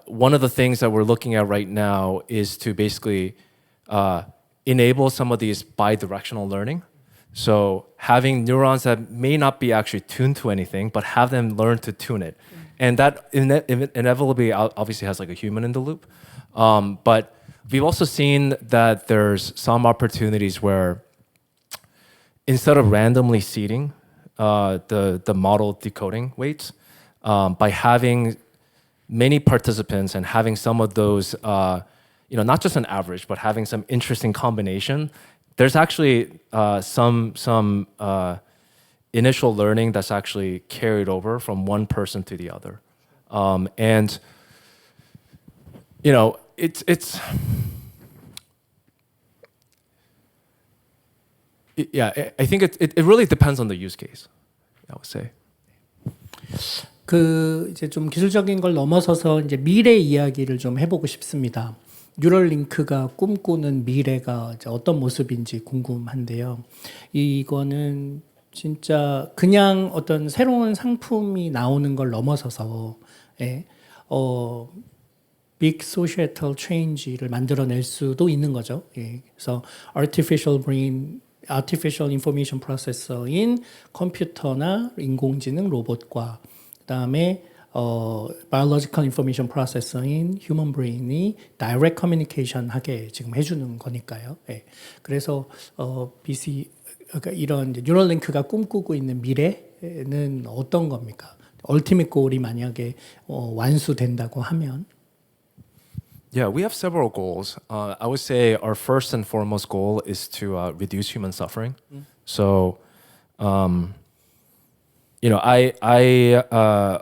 one of the things that we're looking at right now is to basically enable some of these bi-directional learning. So having neurons that may not be actually tuned to anything, but have them learn to tune it. And that inevitably obviously has like a human in the loop. But we've also seen that there's some opportunities where instead of randomly seeding the model decoding weights, by having many participants and having some of those, you know, not just an average, but having some interesting combination, there's actually some initial learning that's actually carried over from one person to the other. And you know, I think it really depends on the use case, I would say. 그 이제 좀 기술적인 걸 넘어서서 이제 미래 이야기를 좀 해보고 싶습니다. 뉴럴링크가 꿈꾸는 미래가 이제 어떤 모습인지 궁금한데요. 이거는 진짜 그냥 어떤 새로운 상품이 나오는 걸 넘어서서 빅 societal change를 만들어낼 수도 있는 거죠. 그래서 artificial information processor인 컴퓨터나 인공지능 로봇과 그다음에 biological information processor인 human brain이 direct communication 하게 지금 해주는 거니까요. 그래서 그러니까 이런 뉴럴링크가 꿈꾸고 있는 미래는 어떤 겁니까? ultimate goal이 만약에 완수된다고 하면. Yeah, we have several goals. I would say our first and foremost goal is to reduce human suffering. So, you know, I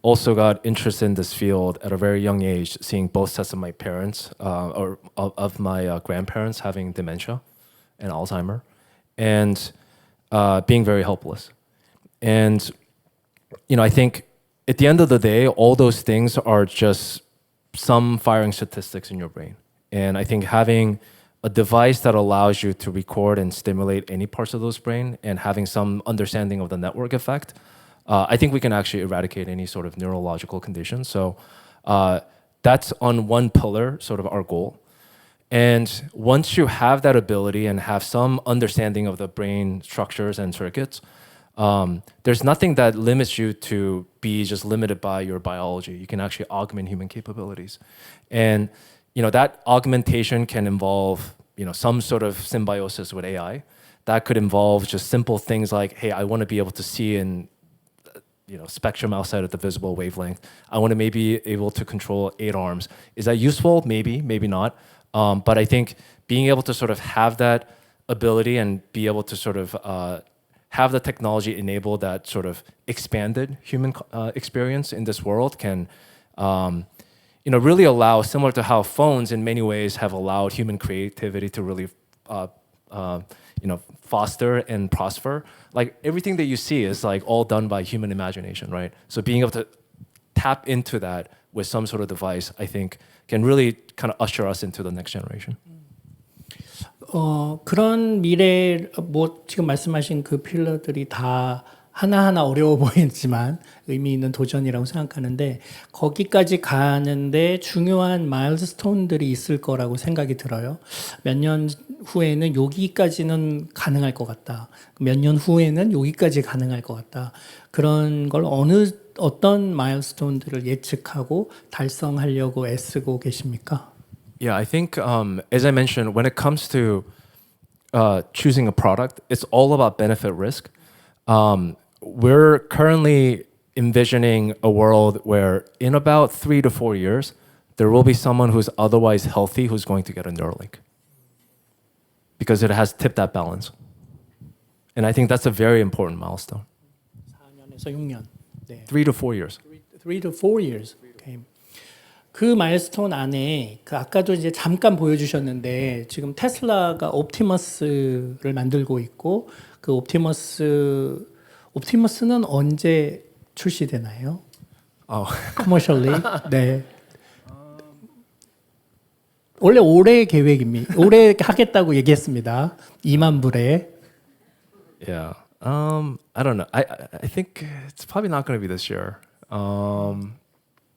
also got interested in this field at a very young age, seeing both sets of my parents or of my grandparents having dementia and Alzheimer, and being very helpless. And you know, I think at the end of the day, all those things are just some firing statistics in your brain. And I think having a device that allows you to record and stimulate any parts of those brain and having some understanding of the network effect, I think we can actually eradicate any sort of neurological condition. So that's on one pillar, sort of our goal. And once you have that ability and have some understanding of the brain structures and circuits, there's nothing that limits you to be just limited by your biology. You can actually augment human capabilities. And you know, that augmentation can involve, you know, some sort of symbiosis with AI. That could involve just simple things like, hey, I want to be able to see in, you know, spectrum outside of the visible wavelength. I want to maybe able to control 8 arms. Is that useful? Maybe, maybe not. But I think being able to sort of have that ability and be able to sort of have the technology enable that sort of expanded human experience in this world can, you know, really allow, similar to how phones in many ways have allowed human creativity to really, you know, foster and prosper. Like everything that you see is like all done by human imagination, right? So being able to tap into that with some sort of device, I think, can really kind of usher us into the next generation. 그런 미래, 뭐 지금 말씀하신 그 필러들이 다 하나하나 어려워 보이지만 의미 있는 도전이라고 생각하는데 거기까지 가는데 중요한 마일스톤들이 있을 거라고 생각이 들어요. 몇 년 후에는 여기까지는 가능할 것 같다. 몇 년 후에는 여기까지 가능할 것 같다. 그런 걸 어떤 마일스톤들을 예측하고 달성하려고 애쓰고 계십니까? Yeah, I think as I mentioned, when it comes to choosing a product, it's all about benefit risk. We're currently envisioning a world where in about 3 to 4 years, there will be someone who's otherwise healthy who's going to get a Neuralink because it has tipped that balance. And I think that's a very important milestone. 4년에서 6년. 네. 3 to 4 years. 3 to 4 years. Okay. 그 마일스톤 안에 그 아까도 이제 잠깐 보여주셨는데 지금 테슬라가 옵티머스를 만들고 있고 그 옵티머스는 언제 출시되나요? 커머셜리? 네. 원래 올해 계획입니다. 올해 하겠다고 얘기했습니다. 2만 불에. Yeah. I don't know. I think it's probably not going to be this year.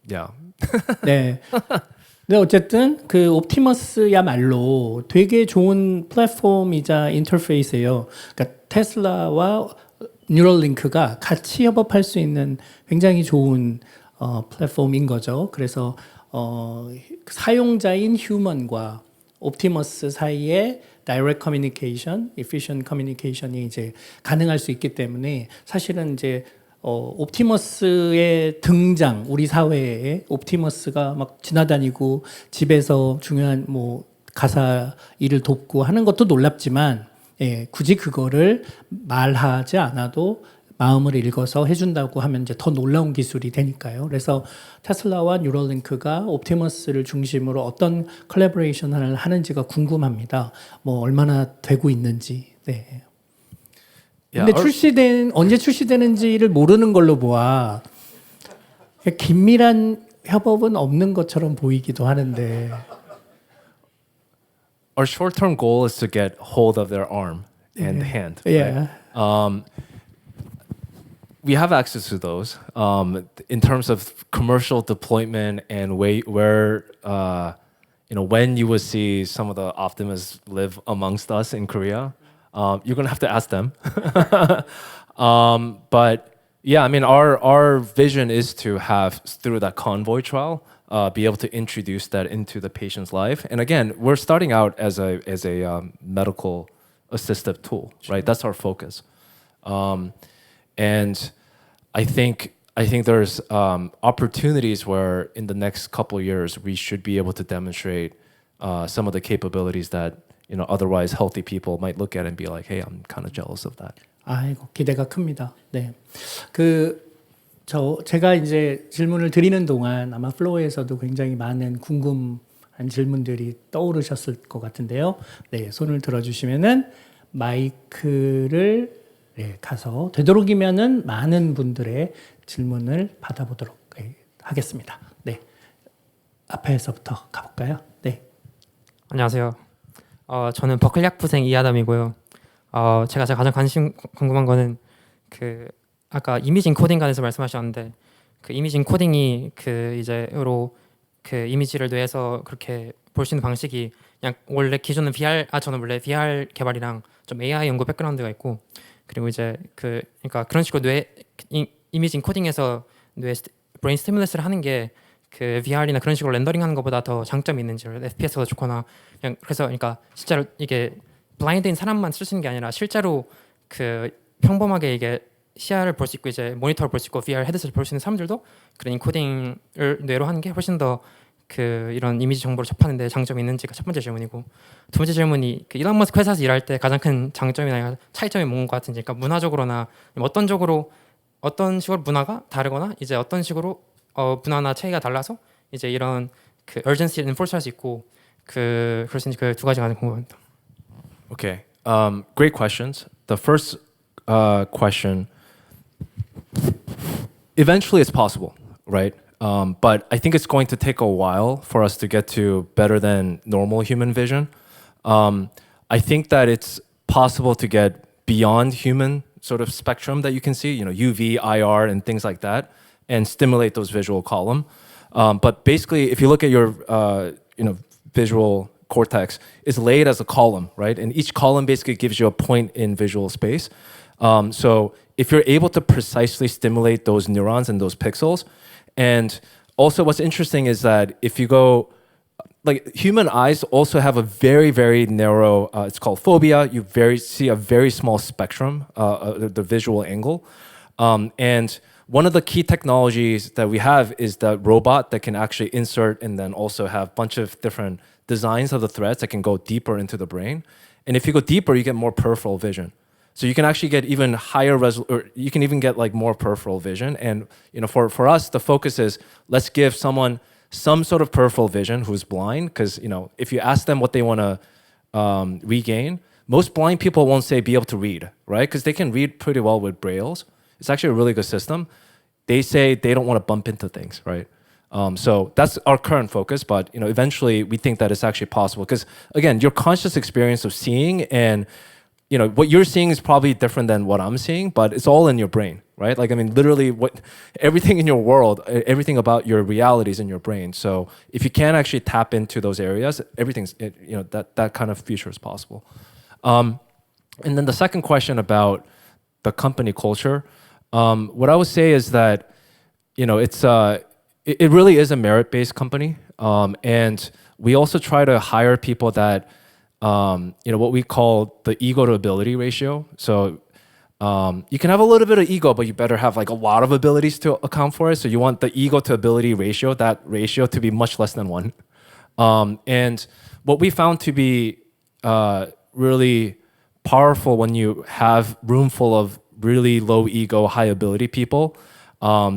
Yeah. 네. 근데 어쨌든 그 옵티머스야말로 되게 좋은 플랫폼이자 인터페이스예요. 그러니까 테슬라와 뉴럴링크가 같이 협업할 수 있는 굉장히 좋은 플랫폼인 거죠. 그래서 사용자인 휴먼과 옵티머스 사이에 다이렉트 커뮤니케이션, efficient 커뮤니케이션이 이제 가능할 수 있기 때문에 사실은 이제 옵티머스의 등장, 우리 사회에 옵티머스가 막 지나다니고 집에서 중요한 뭐 가사 일을 돕고 하는 것도 놀랍지만 예, 굳이 그거를 말하지 않아도 마음을 읽어서 해준다고 하면 이제 더 놀라운 기술이 되니까요. 그래서 테슬라와 뉴럴링크가 옵티머스를 중심으로 어떤 컬래버레이션을 하는지가 궁금합니다. 뭐 얼마나 되고 있는지. 네. 근데 언제 출시되는지를 모르는 걸로 보아 긴밀한 협업은 없는 것처럼 보이기도 하는데. Our short-term goal is to get hold of their arm and hand. Yeah. Right? We have access to those in terms of commercial deployment and where when you would see some of the optimists live amongst us in Korea. You're gonna have to ask them. But yeah, I mean, our vision is to have through that convoy trial be able to introduce that into the patient's life. And again, we're starting out as a medical assistive tool, right? That's our focus. And I think there's opportunities where in the next couple of years we should be able to demonstrate some of the capabilities that otherwise healthy people might look at and be like, hey, I'm kind of jealous of that. 아이고 기대가 큽니다. 네, 제가 이제 질문을 드리는 동안 아마 플로어에서도 굉장히 많은 궁금한 질문들이 떠오르셨을 것 같은데요. 네, 손을 들어주시면은 마이크를 가서 되도록이면은 많은 분들의 질문을 받아보도록 하겠습니다. 네, 앞에서부터 가볼까요? 네. 안녕하세요. 저는 버클리 학부생 이아담이고요. 제가 가장 궁금한 거는 아까 이미징 코딩 관해서 말씀하셨는데 그 이미징 코딩이 이제로 이미지를 뇌에서 그렇게 볼 수 있는 방식이 그냥 원래 기존은 저는 원래 VR 개발이랑 좀 AI 연구 백그라운드가 있고 그리고 이제 그러니까 그런 식으로 이미징 코딩에서 브레인 스티뮬러스를 하는 게 VR이나 그런 식으로 렌더링하는 것보다 더 장점이 있는지 FPS가 좋거나 그냥 그래서 그러니까 진짜로 이게 블라인드인 사람만 쓸 수 있는 게 아니라 실제로 평범하게 이게 시야를 볼 수 있고 이제 모니터를 볼 수 있고 VR 헤드셋을 볼 수 있는 사람들도 그런 인코딩을 뇌로 하는 게 훨씬 더 이런 이미지 정보를 접하는 데 장점이 있는지가 첫 번째 질문이고 두 번째 질문이 일론 머스크 회사에서 일할 때 가장 큰 장점이나 차이점이 뭔 것 같은지 그러니까 문화적으로나 어떤 식으로 문화가 다르거나 이제 어떤 식으로 문화나 차이가 달라서 이제 이런 urgency를 enforce할 수 있고 그럴 수 있는지 그 두 가지가 가장 궁금합니다. Okay, great questions. The first question, eventually it's possible, right? But I think it's going to take a while for us to get to better than normal human vision. I think that it's possible to get beyond human sort of spectrum that you can see, UV, IR, and things like that, and stimulate those visual column. But basically, if you look at your visual cortex, is laid as a column, right? And each column basically gives you a point in visual space. So if you're able to precisely stimulate those neurons and those pixels, and also what's interesting is that if you go, human eyes also have a very, very narrow, it's called phobia. You see a very small spectrum, the visual angle. And one of the key technologies that we have is the robot that can actually insert and then also have a bunch of different designs of the threads that can go deeper into the brain. And if you go deeper, you get more peripheral vision. So you can actually get even higher or you can even get more peripheral vision. And for us, the focus is let's give someone some sort of peripheral vision who's blind, because if you ask them what they want to regain, most blind people won't say be able to read, right? Because they can read pretty well with brailles. It's actually a really good system. They say they don't want to bump into things, right? So that's our current focus, but eventually we think that it's actually possible, because again, your conscious experience of seeing and what you're seeing is probably different than what I'm seeing, but it's all in your brain, right? Literally everything in your world, everything about your reality is in your brain. So if you can actually tap into those areas, everything's, that kind of future is possible. And then the second question about the company culture, what I would say is that, it really is a merit-based company. And we also try to hire people that, what we call the ego to ability ratio. So you can have a little bit of ego, but you better have a lot of abilities to account for it. So you want the ego to ability ratio, that ratio to be much less than 1. And what we found to be really powerful when you have room full of really low ego, high ability people.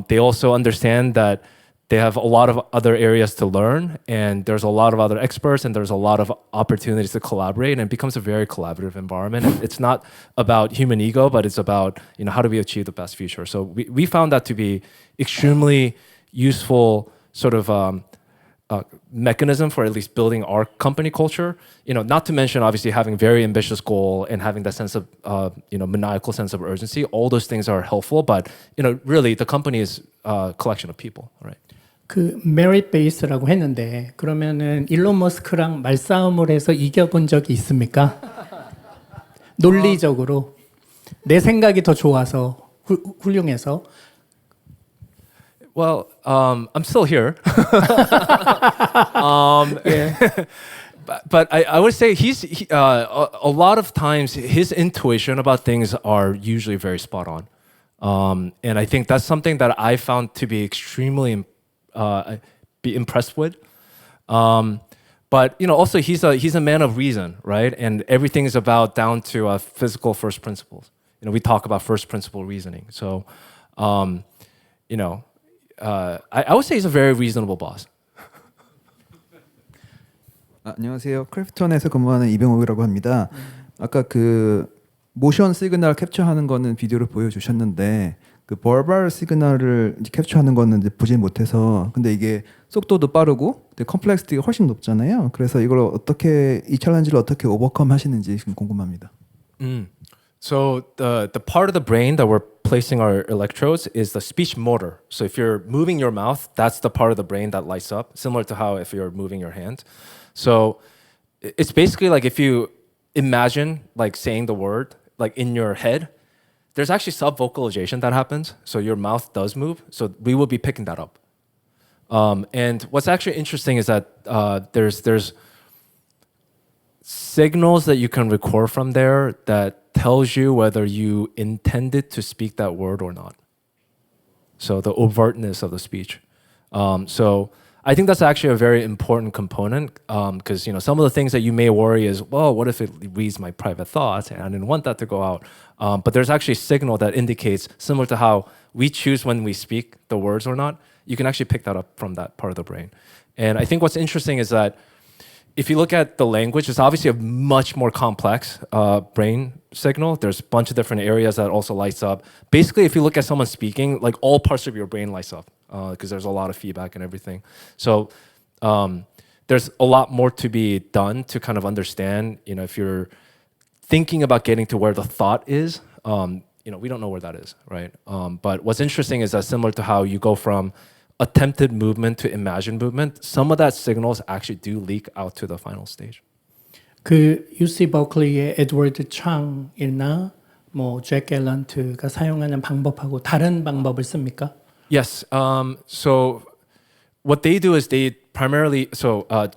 They also understand that they have a lot of other areas to learn, and there's a lot of other experts, and there's a lot of opportunities to collaborate, and it becomes a very collaborative environment. It's not about human ego, but it's about, you know, how do we achieve the best future. So we found that to be extremely useful sort of mechanism for at least building our company culture. You know, not to mention obviously having very ambitious goal and having that sense of you know, maniacal sense of urgency. All those things are helpful, but you know, really the company is a collection of people, right? 그 merit base라고 했는데 그러면은 일론 머스크랑 말싸움을 해서 이겨본 적이 있습니까? 논리적으로 내 생각이 더 좋아서 훌륭해서. Well, I'm still here. But I would say a lot of times his intuition about things are usually very spot on. And I think that's something that I found to be extremely be impressed with. But you know, also he's a man of reason, right? And everything is about down to physical first principles. You know, we talk about first principle reasoning. So, you know, I would say he's a very reasonable boss. 안녕하세요. 크래프톤에서 근무하는 이병옥이라고 합니다. 아까 그 모션 시그널 캡처하는 거는 비디오를 보여주셨는데 그 버벌 시그널을 이제 캡처하는 거는 이제 보지 못해서 근데 이게 속도도 빠르고 컴플렉시티가 훨씬 높잖아요. 그래서 이걸 어떻게 이 챌린지를 어떻게 오버컴 하시는지 지금 궁금합니다. So the part of the brain that we're placing our electrodes is the speech motor. So if you're moving your mouth, that's the part of the brain that lights up, similar to how if you're moving your hand. So it's basically like if you imagine like saying the word like in your head, there's actually sub-vocalization that happens. So your mouth does move. So we will be picking that up. And what's actually interesting is that there's signals that you can record from there that tells you whether you intended to speak that word or not. So the overtness of the speech. So I think that's actually a very important component because you know some of the things that you may worry is, well, what if it reads my private thoughts and I didn't want that to go out. But there's actually a signal that indicates, similar to how we choose when we speak the words or not, you can actually pick that up from that part of the brain. And I think what's interesting is that if you look at the language, it's obviously a much more complex brain signal. There's a bunch of different areas that also lights up. Basically, if you look at someone speaking, like all parts of your brain lights up because there's a lot of feedback and everything. So there's a lot more to be done to kind of understand, you know, if you're thinking about getting to where the thought is, you know, we don't know where that is, right? But what's interesting is that similar to how you go from attempted movement to imagined movement, some of that signals actually do leak out to the final stage. 그 UC 버클리의 에드워드 창이나 뭐 잭 갤런트가 사용하는 방법하고 다른 방법을 씁니까? Yes. So what they do is they primarily,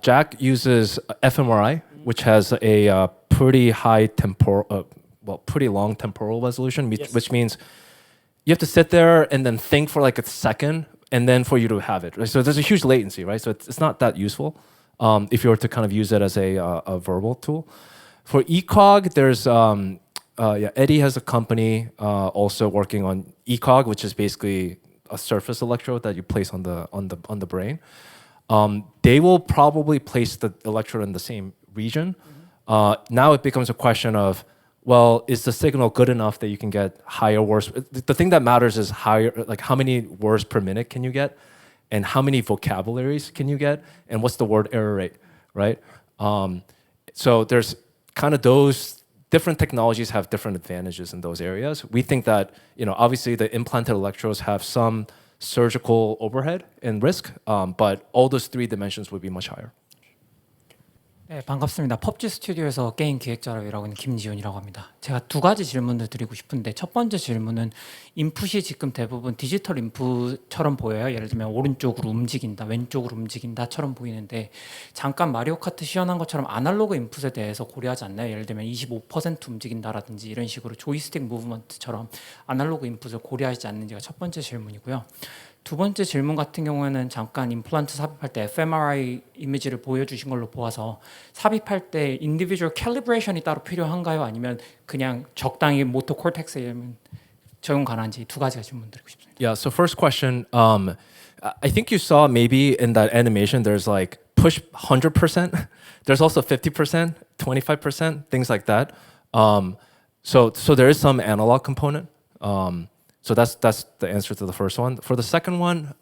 Jack uses fMRI, which has a pretty high temporal, pretty long temporal resolution, which means you have to sit there and then think for like a second and then for you to have it. Right? So there's a huge latency, right? So it's not that useful if you were to kind of use it as a verbal tool. For ECOG, there's Eddie has a company also working on ECOG, which is basically a surface electrode that you place on the brain. They will probably place the electrode in the same region. Now it becomes a question of, well, is the signal good enough that you can get higher words? The thing that matters is higher, like how many words per minute can you get, and how many vocabularies can you get, and what's the word error rate, right? So there's kind of those different technologies have different advantages in those areas. We think that, you know, obviously the implanted electrodes have some surgical overhead and risk, but all those three dimensions would be much higher. 네, 반갑습니다. 펍지 스튜디오에서 게임 기획자로 일하고 있는 김지훈이라고 합니다. 제가 두 가지 질문을 드리고 싶은데 첫 번째 질문은 인풋이 지금 대부분 디지털 인풋처럼 보여요. 예를 들면 오른쪽으로 움직인다, 왼쪽으로 움직인다처럼 보이는데 잠깐 마리오 카트 시연한 것처럼 아날로그 인풋에 대해서 고려하지 않나요? 예를 들면 25% 움직인다라든지 이런 식으로 조이스틱 무브먼트처럼 아날로그 인풋을 고려하지 않는지가 첫 번째 질문이고요. 두 번째 질문 같은 경우에는 잠깐 임플란트 삽입할 때 fMRI 이미지를 보여주신 걸로 보아서 삽입할 때 individual calibration이 따로 필요한가요? 아니면 그냥 적당히 모터 콜텍스에 적용 가능한지 두 가지가 질문 드리고 싶습니다. Yeah, so first question, I think you saw maybe in that animation there's like push 100%. There's also 50%, 25%, things like that. So there is some analog component. So that's the answer to the first one. For the second one,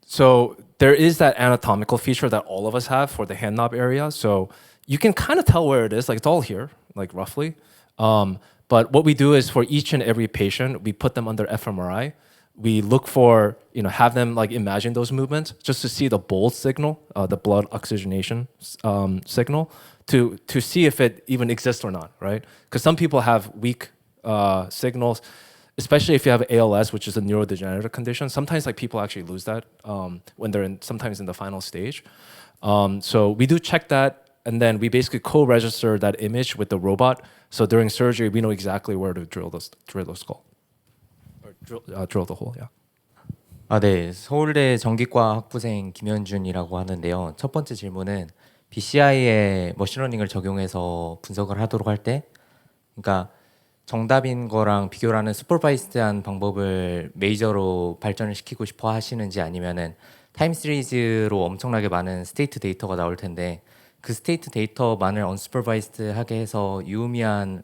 so there is that anatomical feature that all of us have for the hand knob area. So you can kind of tell where it is, like it's all here, like roughly. But what we do is for each and every patient, we put them under fMRI. We look for, have them like imagine those movements just to see the bold signal, the blood oxygenation signal, to see if it even exists or not, right? Because some people have weak signals, especially if you have ALS, which is a neurodegenerative condition. Sometimes like people actually lose that when they're sometimes in the final stage. So we do check that, and then we basically co-register that image with the robot. So during surgery, we know exactly where to drill the skull, or drill the hole. Yeah. 네, 서울대 전기과 학부생 김현준이라고 하는데요. 첫 번째 질문은 BCI에 머신러닝을 적용해서 분석을 하도록 할 때, 그러니까 정답인 거랑 비교를 하는 슈퍼바이스드한 방법을 메이저로 발전을 시키고 싶어 하시는지, 아니면은 타임 시리즈로 엄청나게 많은 스테이트 데이터가 나올 텐데 그 스테이트 데이터만을 언슈퍼바이스드하게 해서 유의미한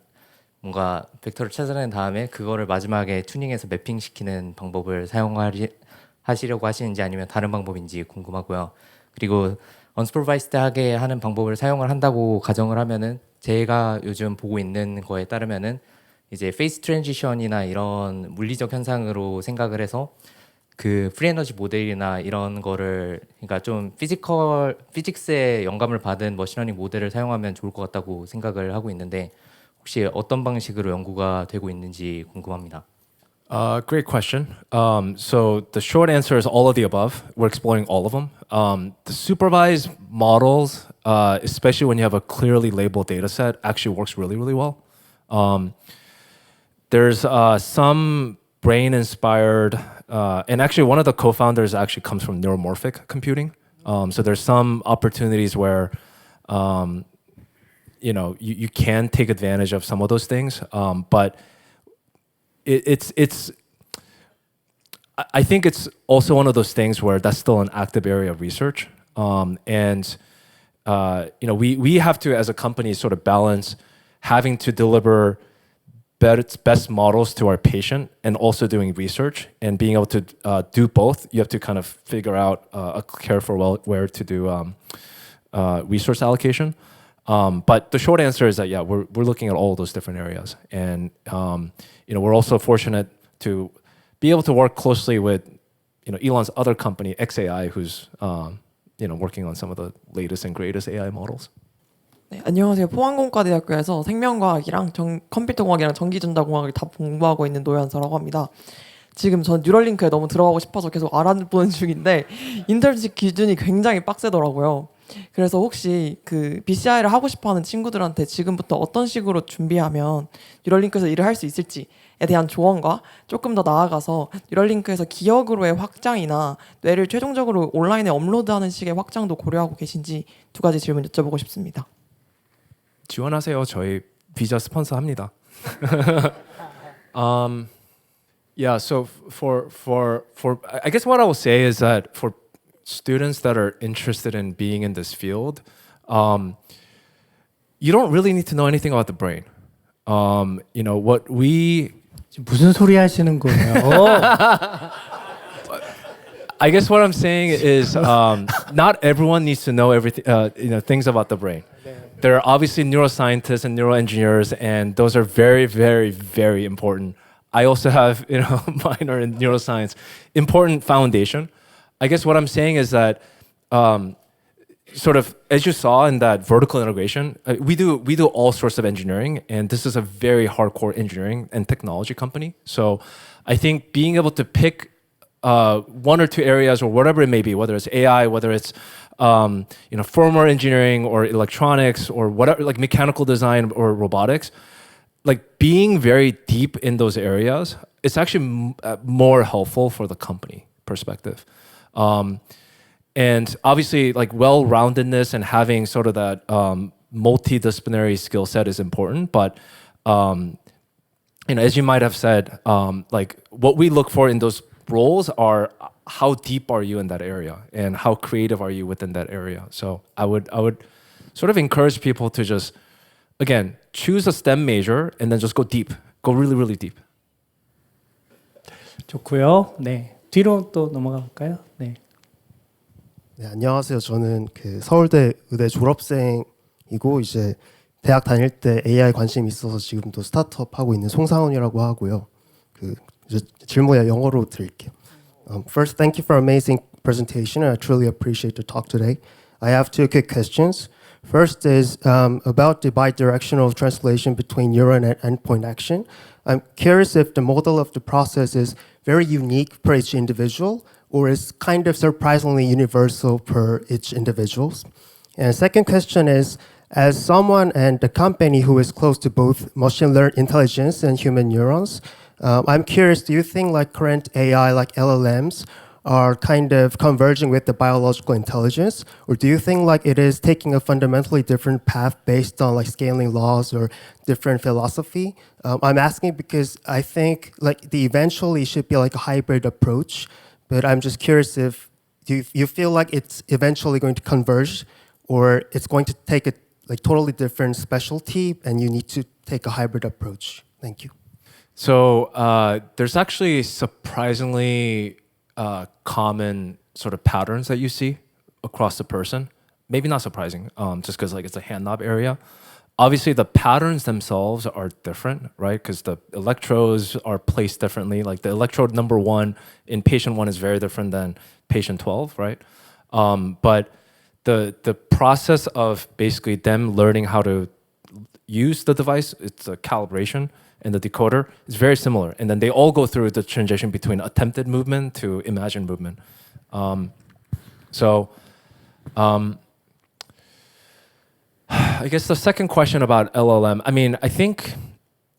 뭔가 벡터를 찾아낸 다음에 그거를 마지막에 튜닝해서 매핑시키는 방법을 사용하시려고 하시는지, 아니면 다른 방법인지 궁금하고요. 그리고 언슈퍼바이스드하게 하는 방법을 사용을 한다고 가정을 하면은 제가 요즘 보고 있는 거에 따르면은 이제 페이스 트랜지션이나 이런 물리적 현상으로 생각을 해서 그 프리에너지 모델이나 이런 거를, 그러니까 좀 피직스의 영감을 받은 머신러닝 모델을 사용하면 좋을 것 같다고 생각을 하고 있는데 혹시 어떤 방식으로 연구가 되고 있는지 궁금합니다. Great question. So the short answer is all of the above. We're exploring all of them. The supervised models, especially when you have a clearly labeled data set, actually works really, really well. There's some brain-inspired, and actually one of the co-founders actually comes from neuromorphic computing. So there's some opportunities where, you can take advantage of some of those things, but I think it's also one of those things where that's still an active area of research, and we have to, as a company, sort of balance having to deliver best models to our patient and also doing research and being able to do both. You have to kind of figure out where to do resource allocation. But the short answer is that we're looking at all those different areas, and we're also fortunate to be able to work closely with Elon's other company XAI, who's working on some of the latest and greatest AI models. 네, 안녕하세요. 포항공과대학교에서 생명과학이랑 컴퓨터공학이랑 전기전자공학을 다 공부하고 있는 노현서라고 합니다. 지금 전 뉴럴링크에 너무 들어가고 싶어서 계속 알아보는 중인데 인턴십 기준이 굉장히 빡세더라고요. 그래서 혹시 그 BCI를 하고 싶어하는 친구들한테 지금부터 어떤 식으로 준비하면 뉴럴링크에서 일을 할 수 있을지에 대한 조언과 조금 더 나아가서 뉴럴링크에서 기억으로의 확장이나 뇌를 최종적으로 온라인에 업로드하는 식의 확장도 고려하고 계신지 두 가지 질문 여쭤보고 싶습니다. 지원하세요. 저희 비자 스폰서합니다. Yeah, so for I guess what I will say is that for students that are interested in being in this field, you don't really need to know anything about the brain. What we 무슨 소리 하시는 거예요? I guess what I'm saying is not everyone needs to know everything, things about the brain. There are obviously neuroscientists and neuroengineers, and those are very, very, very important. I also have, minor in neuroscience, important foundation. I guess what I'm saying is that, sort of as you saw in that vertical integration, we do all sorts of engineering, and this is a very hardcore engineering and technology company. So I think being able to pick one or two areas or whatever it may be, whether it's AI, whether it's firmware engineering or electronics or whatever, like mechanical design or robotics, like being very deep in those areas it's actually more helpful for the company perspective. And obviously, like well-roundedness and having sort of that multidisciplinary skill set is important. But as you might have said, like what we look for in those roles are how deep are you in that area and how creative are you within that area. So I would sort of encourage people to just, again, choose a STEM major and then just go deep, go really, really deep. 좋고요. 네, 뒤로 또 넘어가 볼까요? 네. 네, 안녕하세요. 저는 그 서울대 의대 졸업생이고 이제 대학 다닐 때 AI 관심이 있어서 지금도 스타트업 하고 있는 송상훈이라고 하고요. 그 이제 질문에 영어로 드릴게요. First, thank you for amazing presentation. I truly appreciate the talk today. I have two quick questions. First is about the bidirectional translation between neuron and endpoint action. I'm curious if the model of the process is very unique for each individual or is kind of surprisingly universal per each individuals. And second question is, as someone and the company who is close to both machine learned intelligence and human neurons, I'm curious, do you think like current AI like LLMs are kind of converging with the biological intelligence, or do you think like it is taking a fundamentally different path based on like scaling laws or different philosophy? I'm asking because I think like the eventually should be like a hybrid approach, but I'm just curious if you feel like it's eventually going to converge, or it's going to take a like totally different specialty and you need to take a hybrid approach. Thank you. So there's actually surprisingly common sort of patterns that you see across the person. Maybe not surprising, just because like it's a hand knob area. Obviously, the patterns themselves are different, right? Because the electrodes are placed differently. Like the electrode number 1 in patient 1 is very different than patient 12, right? But the process of basically them learning how to use the device, it's a calibration, and the decoder is very similar. And then they all go through the transition between attempted movement to imagined movement. I guess the second question about LLM, I mean, I think,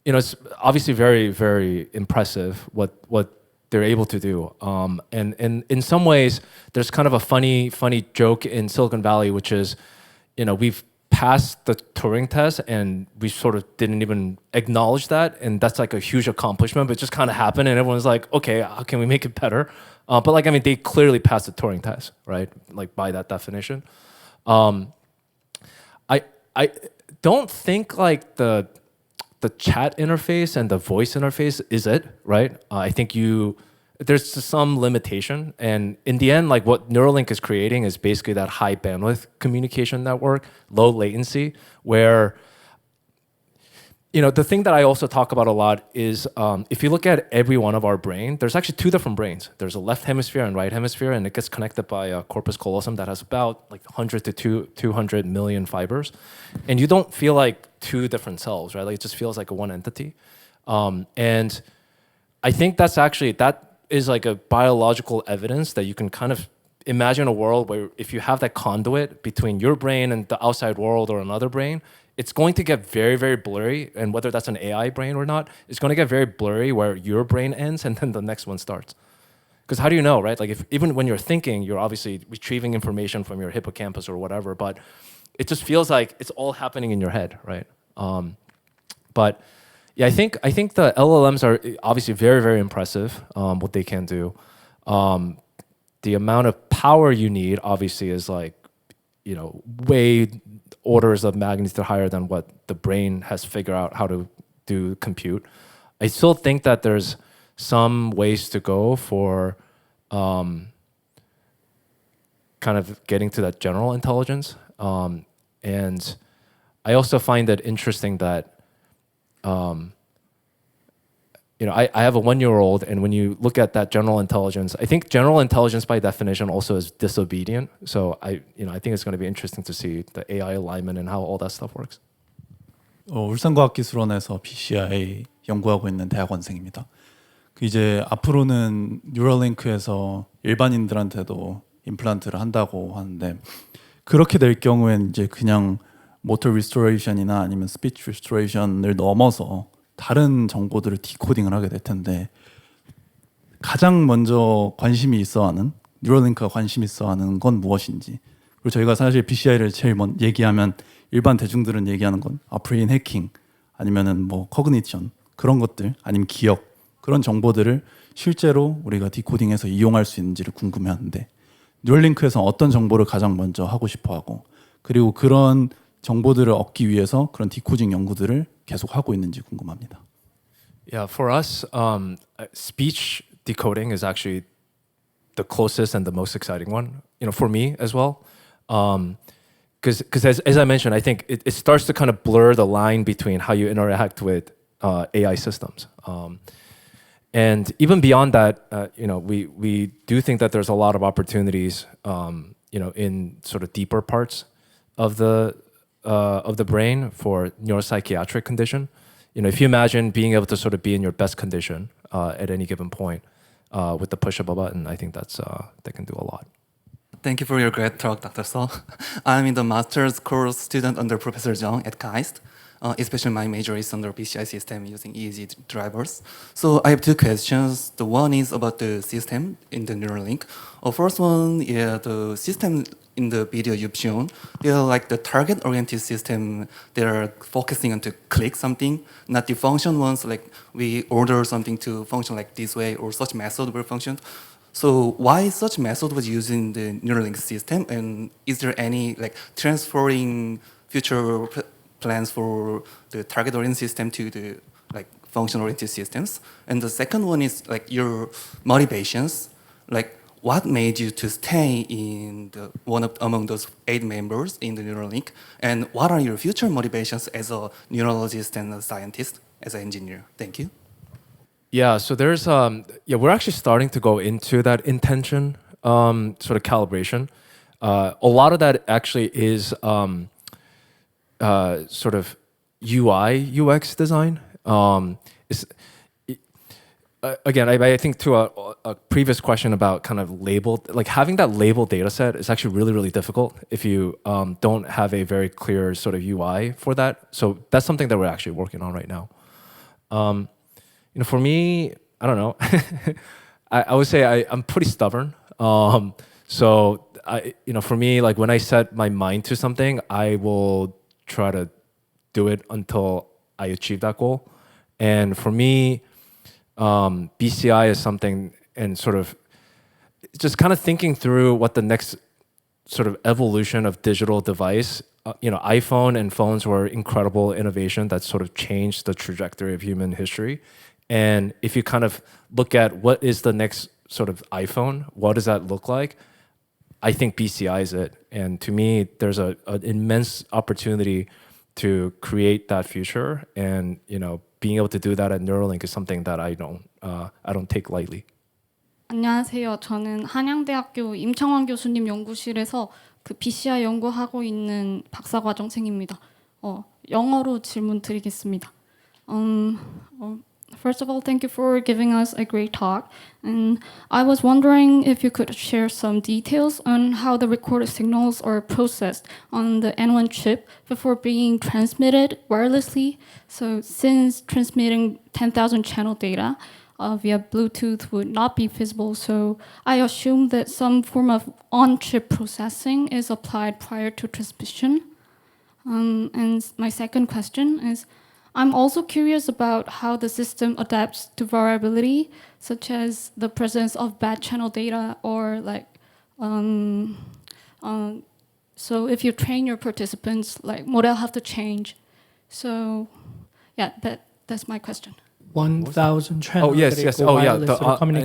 it's obviously very, very impressive what they're able to do. And in some ways, there's kind of a funny joke in Silicon Valley, which is, we've passed the Turing test and we sort of didn't even acknowledge that. And that's like a huge accomplishment, but it just kind of happened. And everyone's like, okay, how can we make it better? But like, I mean, they clearly passed the Turing test, right? Like by that definition. I don't think like the chat interface and the voice interface is it, right? I think there's some limitation, and in the end, like what Neuralink is creating is basically that high bandwidth communication network, low latency, where the thing that I also talk about a lot is if you look at every one of our brain, there's actually 2 different brains. There's a left hemisphere and right hemisphere, and it gets connected by a corpus callosum that has about like 100 to 200 million fibers. And you don't feel like 2 different cells, right? Like it just feels like a one entity. And I think that is like a biological evidence that you can kind of imagine a world where if you have that conduit between your brain and the outside world or another brain, it's going to get very, very blurry. And whether that's an AI brain or not, it's going to get very blurry where your brain ends and then the next one starts. Because how do you know, right? Like even when you're thinking, you're obviously retrieving information from your hippocampus or whatever, but it just feels like it's all happening in your head, right? But yeah, I think the LLMs are obviously very, very impressive, what they can do. The amount of power you need obviously is like, way orders of magnitude higher than what the brain has figured out how to do compute. I still think that there's some ways to go for kind of getting to that general intelligence. And I also find it interesting that I have a 1-year-old, and when you look at that general intelligence, I think general intelligence by definition also is disobedient. So I think it's going to be interesting to see the AI alignment and how all that stuff works. 울산과학기술원에서 BCI 연구하고 있는 대학원생입니다. 이제 앞으로는 뉴럴링크에서 일반인들한테도 임플란트를 한다고 하는데 그렇게 될 경우엔 이제 그냥 모터 리스토레이션이나 아니면 스피치 리스토레이션을 넘어서 다른 정보들을 디코딩을 하게 될 텐데 가장 먼저 관심이 있어하는 뉴럴링크가 관심 있어하는 건 무엇인지. 그리고 저희가 사실 BCI를 제일 먼저 얘기하면 일반 대중들은 얘기하는 건 브레인 해킹 아니면은 뭐 커그니션 그런 것들 아니면 기억 그런 정보들을 실제로 우리가 디코딩해서 이용할 수 있는지를 궁금해하는데 뉴럴링크에서 어떤 정보를 가장 먼저 하고 싶어하고 그리고 그런 정보들을 얻기 위해서 그런 디코딩 연구들을 계속 하고 있는지 궁금합니다. Yeah, for us, speech decoding is actually the closest and the most exciting one. You know, for me as well, because as I mentioned, I think it starts to kind of blur the line between how you interact with AI systems. And even beyond that, you know, we do think that there's a lot of opportunities, you know, in sort of deeper parts of the brain for neuropsychiatric condition. You know, if you imagine being able to sort of be in your best condition at any given point with the push of a button, I think that can do a lot. Thank you for your great talk, Dr. So. I'm in the master's course student under Professor Jung at KAIST. Especially my major is under BCI system using EEG drivers. So I have two questions. The one is about the system in the Neuralink. First one, yeah, the system in the video you've shown, they're like the target-oriented system. They're focusing on to click something, not the function ones, like we order something to function like this way or such method will function. So why such method was used in the Neuralink system? And is there any like transferring future plans for the target-oriented system to the like function-oriented systems? And the second one is like your motivations, like what made you to stay in the among those 8 members in the Neuralink, and what are your future motivations as a neurologist and a scientist, as an engineer? Thank you. Yeah, so there's yeah, we're actually starting to go into that intention sort of calibration. A lot of that actually is sort of UI UX design. Again, I think to a previous question about kind of labeled, like having that labeled data set is actually really, really difficult if you don't have a very clear sort of UI for that. So that's something that we're actually working on right now. You know, for me, I don't know. I would say I'm pretty stubborn. So you know, for me, like when I set my mind to something, I will try to do it until I achieve that goal. And for me, BCI is something, and sort of just kind of thinking through what the next sort of evolution of digital device. You know, iPhone and phones were incredible innovation that sort of changed the trajectory of human history. And if you kind of look at what is the next sort of iPhone, what does that look like? I think BCI is it. And to me, there's an immense opportunity to create that future. And, you know, being able to do that at Neuralink is something that I don't take lightly. 안녕하세요. 저는 한양대학교 임창원 교수님 연구실에서 그 BCI 연구하고 있는 박사과정생입니다. 영어로 질문 드리겠습니다. First of all, thank you for giving us a great talk. And I was wondering if you could share some details on how the recorded signals are processed on the N1 chip before being transmitted wirelessly. So since transmitting 10,000 channel data via Bluetooth would not be feasible, so I assume that some form of on-chip processing is applied prior to transmission. And my second question is, I'm also curious about how the system adapts to variability, such as the presence of bad channel data, or like, so if you train your participants, like model have to change. So, yeah, that's my question. 1,000 channels. Oh yes. Oh yeah, the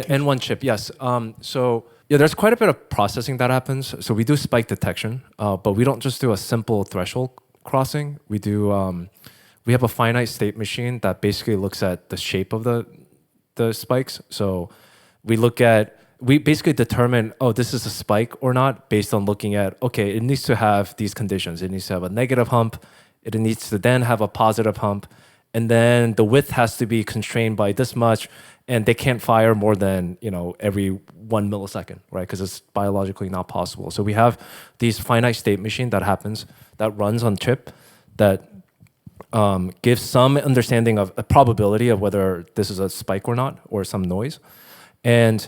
N1 chip. Yes. So yeah, there's quite a bit of processing that happens. So we do spike detection, but we don't just do a simple threshold crossing. We do. We have a finite state machine that basically looks at the shape of the spikes. So we basically determine, oh, this is a spike or not based on looking at, okay, it needs to have these conditions. It needs to have a negative hump. It needs to then have a positive hump. And then the width has to be constrained by this much. And they can't fire more than, you know, every 1 millisecond, right? Because it's biologically not possible. So we have these finite state machine that runs on chip that gives some understanding of a probability of whether this is a spike or not, or some noise. and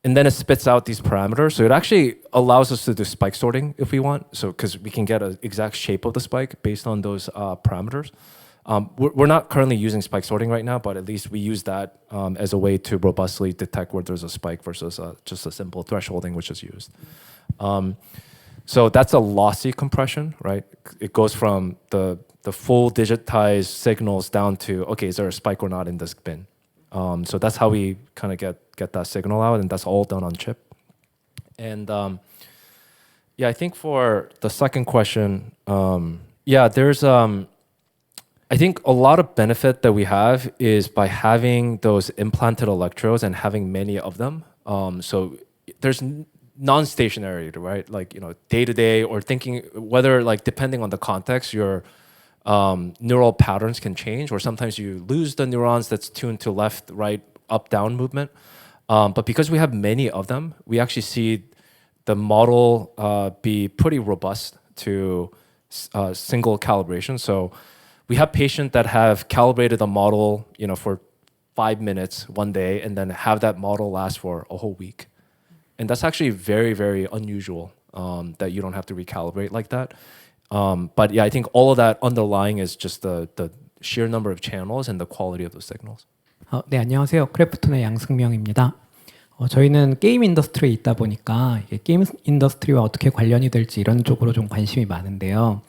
then it spits out these parameters. So it actually allows us to do spike sorting if we want. So because we can get an exact shape of the spike based on those parameters. We're not currently using spike sorting right now, but at least we use that as a way to robustly detect where there's a spike versus just a simple thresholding which is used. So that's a lossy compression, right? It goes from the full digitized signals down to, okay, is there a spike or not in this bin? So that's how we kind of get that signal out, and that's all done on chip. And yeah, I think for the second question, there's I think a lot of benefit that we have is by having those implanted electrodes and having many of them. So there's non-stationary, right? Like, day to day, or thinking whether, like, depending on the context, your neural patterns can change, or sometimes you lose the neurons that's tuned to left, right, up, down movement. But because we have many of them, we actually see the model be pretty robust to single calibration. So we have patients that have calibrated a model, for 5 minutes one day, and then have that model last for a whole week. And that's actually very, very unusual that you don't have to recalibrate like that. But yeah, I think all of that underlying is just the sheer number of channels and the quality of those signals. 네, 안녕하세요. 크래프톤의 양승명입니다. 저희는 게임 인더스트리에 있다 보니까 이게 게임 인더스트리와 어떻게 관련이 될지 이런 쪽으로 좀 관심이 많은데요.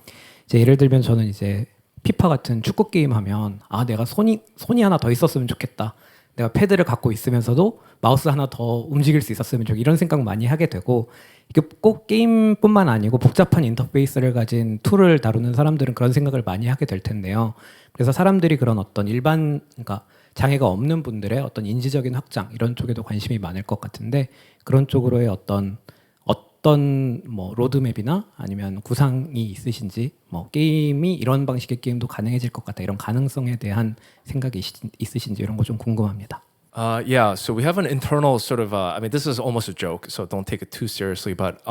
이제 예를 들면 저는 이제 피파 같은 축구 게임 하면 내가 손이 하나 더 있었으면 좋겠다. 내가 패드를 갖고 있으면서도 마우스 하나 더 움직일 수 있었으면 좋겠다. 이런 생각 많이 하게 되고, 이게 꼭 게임뿐만 아니고 복잡한 인터페이스를 가진 툴을 다루는 사람들은 그런 생각을 많이 하게 될 텐데요. 그래서 사람들이 그런 어떤 그러니까 장애가 없는 분들의 어떤 인지적인 확장 이런 쪽에도 관심이 많을 것 같은데, 그런 쪽으로의 어떤 뭐 로드맵이나 아니면 구상이 있으신지, 뭐 게임이 이런 방식의 게임도 가능해질 것 같다, 이런 가능성에 대한 생각이 있으신지 이런 거 좀 궁금합니다. Yeah, so we have an internal sort of, I mean, this is almost a joke, so don't take it too seriously, but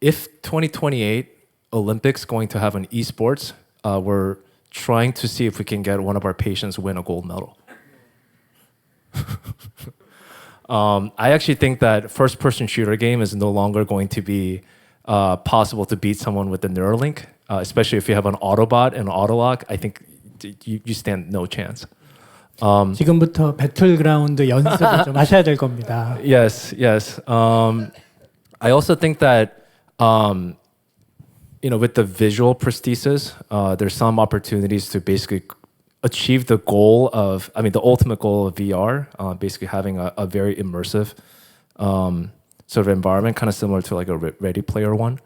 if 2028 Olympics going to have an esports, we're trying to see if we can get one of our patients win a gold medal. I actually think that first-person shooter game is no longer going to be possible to beat someone with the Neuralink, especially if you have an Autobot and Autolock. I think you stand no chance. 지금부터 배틀그라운드 연습을 좀 하셔야 될 겁니다. Yes. I also think that with the visual prosthesis, there's some opportunities to basically achieve the goal of, the ultimate goal of VR, basically having a very immersive sort of environment, kind of similar to like a Ready Player One.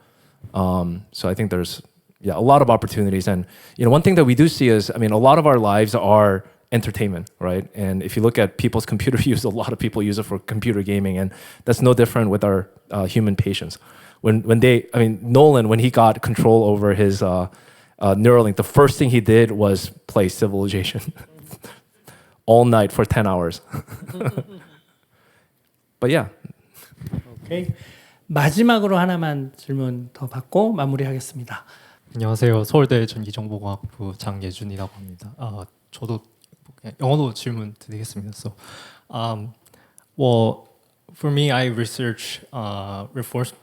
So I think there's a lot of opportunities, and one thing that we do see is, a lot of our lives are entertainment, right? And if you look at people's computer use, a lot of people use it for computer gaming, and that's no different with our human patients. Nolan, when he got control over his Neuralink, the first thing he did was play Civilization all night for 10 hours. But yeah. 오케이. 마지막으로 하나만 질문 더 받고 마무리하겠습니다. 안녕하세요. 서울대 전기정보공학부 장예준이라고 합니다. 저도 영어로 질문 드리겠습니다. So, well, for me, I research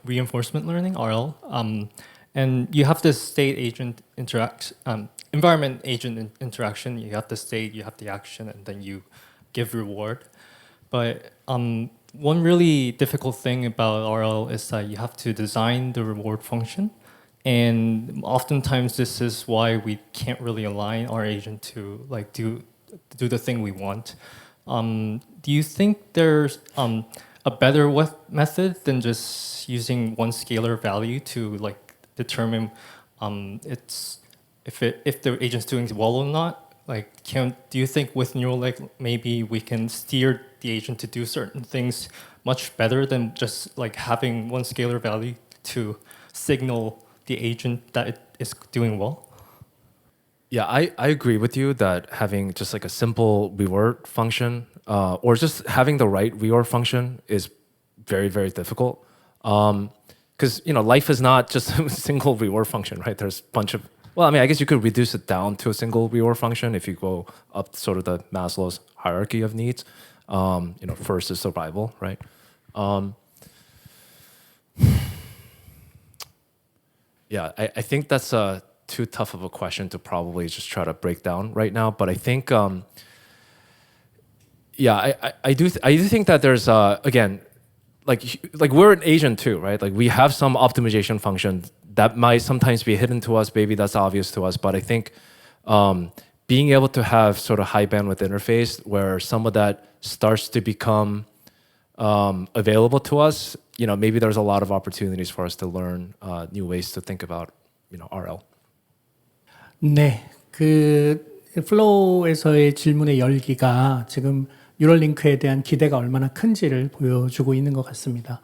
reinforcement learning (RL), and you have this state-agent environment-agent interaction. You have the state, you have the action, and then you give reward. But one really difficult thing about RL is that you have to design the reward function, and oftentimes this is why we can't really align our agent to like do the thing we want. Do you think there's a better method than just using one scalar value to like determine if the agent's doing well or not? Like, do you think with Neuralink maybe we can steer the agent to do certain things much better than just like having one scalar value to signal the agent that it is doing well? Yeah, I agree with you that having just like a simple reward function or just having the right reward function is very, very difficult. Because, life is not just a single reward function, right? There's a bunch of, I guess you could reduce it down to a single reward function if you go up sort of the Maslow's hierarchy of needs. First is survival, right? Yeah, I think that's too tough of a question to probably just try to break down right now. But I think, I do think that there's again, like we're an agent too, right? Like we have some optimization function that might sometimes be hidden to us. Maybe that's obvious to us, but I think being able to have sort of high bandwidth interface where some of that starts to become available to us, maybe there's a lot of opportunities for us to learn new ways to think about, RL. 네, 그 플로우에서의 질문의 열기가 지금 뉴럴링크에 대한 기대가 얼마나 큰지를 보여주고 있는 것 같습니다.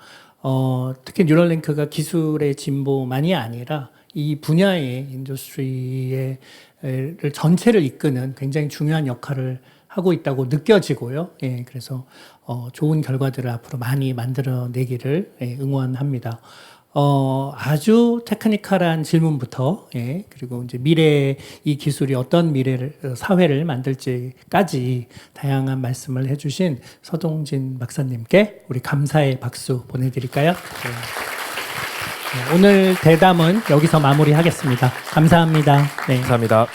특히 뉴럴링크가 기술의 진보만이 아니라 이 분야의 인더스트리의 전체를 이끄는 굉장히 중요한 역할을 하고 있다고 느껴지고요. 예, 그래서 좋은 결과들을 앞으로 많이 만들어내기를 응원합니다. 아주 테크니컬한 질문부터, 예, 그리고 이제 미래의 이 기술이 어떤 사회를 만들지까지 다양한 말씀을 해주신 서동진 박사님께 우리 감사의 박수 보내드릴까요? 네. 오늘 대담은 여기서 마무리하겠습니다. 감사합니다. 네. 감사합니다.